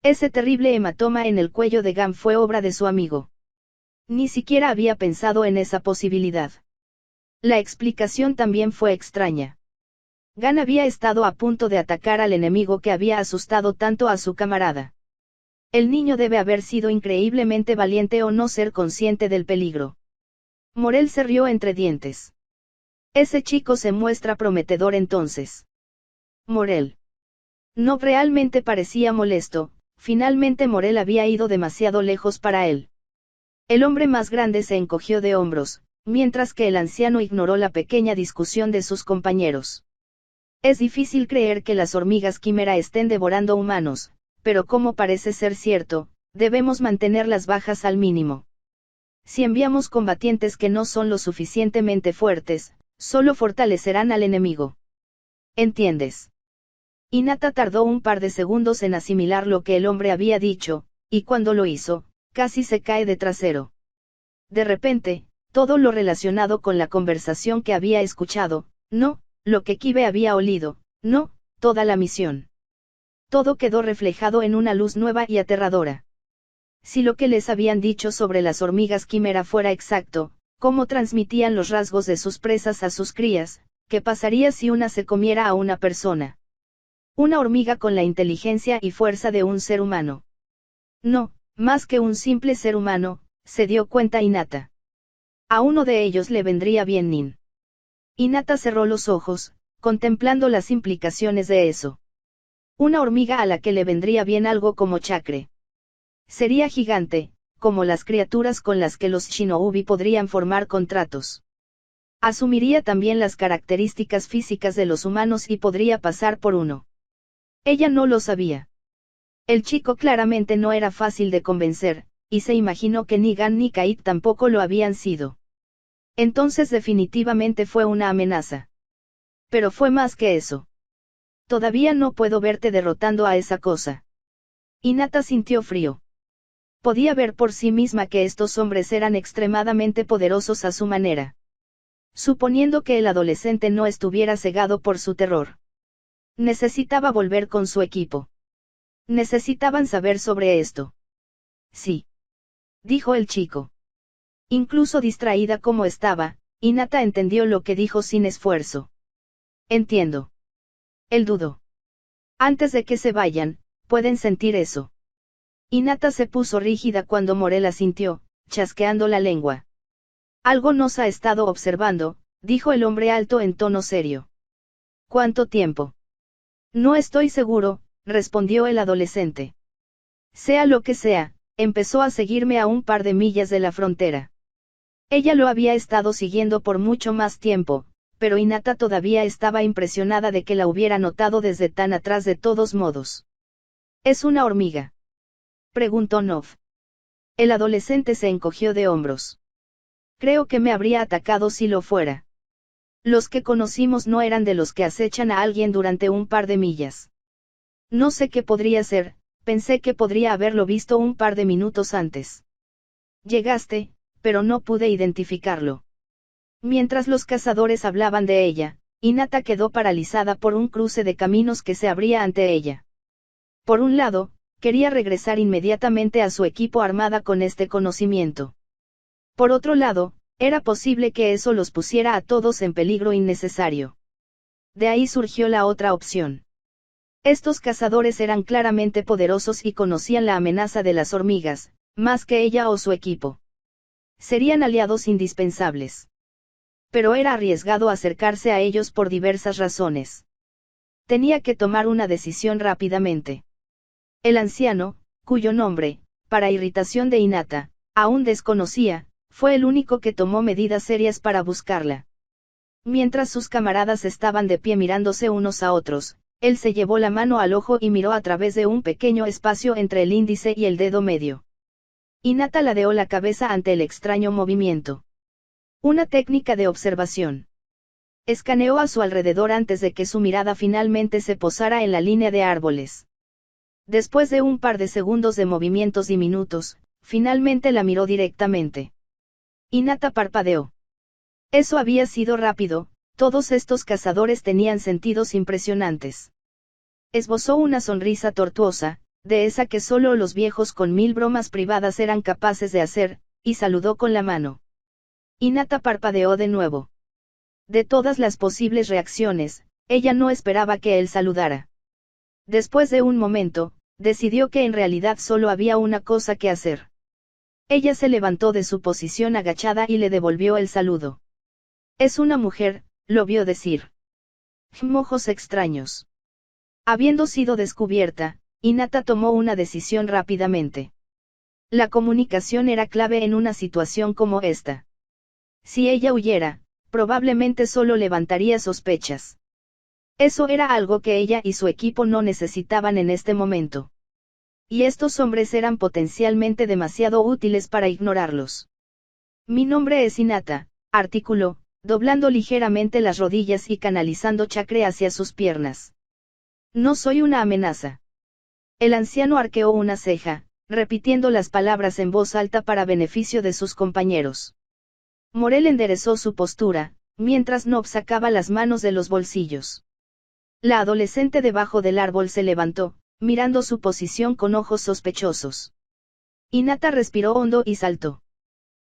A: Ese terrible hematoma en el cuello de Gan fue obra de su amigo. Ni siquiera había pensado en esa posibilidad. La explicación también fue extraña. Gan había estado a punto de atacar al enemigo que había asustado tanto a su camarada. El niño debe haber sido increíblemente valiente o no ser consciente del peligro. Morel se rió entre dientes. Ese chico se muestra prometedor entonces. Morel. No realmente parecía molesto, finalmente Morel había ido demasiado lejos para él. El hombre más grande se encogió de hombros, mientras que el anciano ignoró la pequeña discusión de sus compañeros. Es difícil creer que las hormigas quimera estén devorando humanos, pero como parece ser cierto, debemos mantener las bajas al mínimo. Si enviamos combatientes que no son lo suficientemente fuertes, solo fortalecerán al enemigo. ¿Entiendes? Hinata tardó un par de segundos en asimilar lo que el hombre había dicho, y cuando lo hizo, casi se cae de trasero. De repente, todo lo relacionado con la conversación que había escuchado, no, lo que Kibe había olido, no, toda la misión. Todo quedó reflejado en una luz nueva y aterradora. Si lo que les habían dicho sobre las hormigas quimera fuera exacto, cómo transmitían los rasgos de sus presas a sus crías, ¿qué pasaría si una se comiera a una persona? Una hormiga con la inteligencia y fuerza de un ser humano. No, más que un simple ser humano, se dio cuenta Hinata. A uno de ellos le vendría bien Nin. Hinata cerró los ojos, contemplando las implicaciones de eso. Una hormiga a la que le vendría bien algo como Chakre. Sería gigante, como las criaturas con las que los Shinobi podrían formar contratos. Asumiría también las características físicas de los humanos y podría pasar por uno. Ella no lo sabía. El chico claramente no era fácil de convencer, y se imaginó que ni Gan ni Kait tampoco lo habían sido. Entonces definitivamente fue una amenaza. Pero fue más que eso. Todavía no puedo verte derrotando a esa cosa. Hinata sintió frío. Podía ver por sí misma que estos hombres eran extremadamente poderosos a su manera. Suponiendo que el adolescente no estuviera cegado por su terror. Necesitaba volver con su equipo. Necesitaban saber sobre esto. Sí. Dijo el chico. Incluso distraída como estaba, Hinata entendió lo que dijo sin esfuerzo. Entiendo. Él dudó. Antes de que se vayan, pueden sentir eso. Hinata se puso rígida cuando Morel asintió, chasqueando la lengua. Algo nos ha estado observando, dijo el hombre alto en tono serio. ¿Cuánto tiempo? No estoy seguro, respondió el adolescente. Sea lo que sea, empezó a seguirme a un par de millas de la frontera. Ella lo había estado siguiendo por mucho más tiempo, pero Hinata todavía estaba impresionada de que la hubiera notado desde tan atrás de todos modos. ¿Es una hormiga?, preguntó Nov. El adolescente se encogió de hombros. Creo que me habría atacado si lo fuera. Los que conocimos no eran de los que acechan a alguien durante un par de millas. No sé qué podría ser, pensé que podría haberlo visto un par de minutos antes. Llegaste, pero no pude identificarlo. Mientras los cazadores hablaban de ella, Hinata quedó paralizada por un cruce de caminos que se abría ante ella. Por un lado, quería regresar inmediatamente a su equipo armada con este conocimiento. Por otro lado, era posible que eso los pusiera a todos en peligro innecesario. De ahí surgió la otra opción. Estos cazadores eran claramente poderosos y conocían la amenaza de las hormigas, más que ella o su equipo. Serían aliados indispensables. Pero era arriesgado acercarse a ellos por diversas razones. Tenía que tomar una decisión rápidamente. El anciano, cuyo nombre, para irritación de Hinata, aún desconocía, fue el único que tomó medidas serias para buscarla. Mientras sus camaradas estaban de pie mirándose unos a otros, él se llevó la mano al ojo y miró a través de un pequeño espacio entre el índice y el dedo medio. Hinata ladeó la cabeza ante el extraño movimiento. Una técnica de observación. Escaneó a su alrededor antes de que su mirada finalmente se posara en la línea de árboles. Después de un par de segundos de movimientos diminutos, finalmente la miró directamente. Hinata parpadeó. Eso había sido rápido, todos estos cazadores tenían sentidos impresionantes. Esbozó una sonrisa tortuosa, de esa que solo los viejos con 1000 bromas privadas eran capaces de hacer, y saludó con la mano. Hinata parpadeó de nuevo. De todas las posibles reacciones, ella no esperaba que él saludara. Después de un momento, decidió que en realidad solo había una cosa que hacer. Ella se levantó de su posición agachada y le devolvió el saludo. Es una mujer, lo vio decir. Ojos extraños. Habiendo sido descubierta, Hinata tomó una decisión rápidamente. La comunicación era clave en una situación como esta. Si ella huyera, probablemente solo levantaría sospechas. Eso era algo que ella y su equipo no necesitaban en este momento. Y estos hombres eran potencialmente demasiado útiles para ignorarlos. Mi nombre es Hinata, articuló, doblando ligeramente las rodillas y canalizando chakra hacia sus piernas. No soy una amenaza. El anciano arqueó una ceja, repitiendo las palabras en voz alta para beneficio de sus compañeros. Morel enderezó su postura, mientras Nob sacaba las manos de los bolsillos. La adolescente debajo del árbol se levantó, mirando su posición con ojos sospechosos. Hinata respiró hondo y saltó.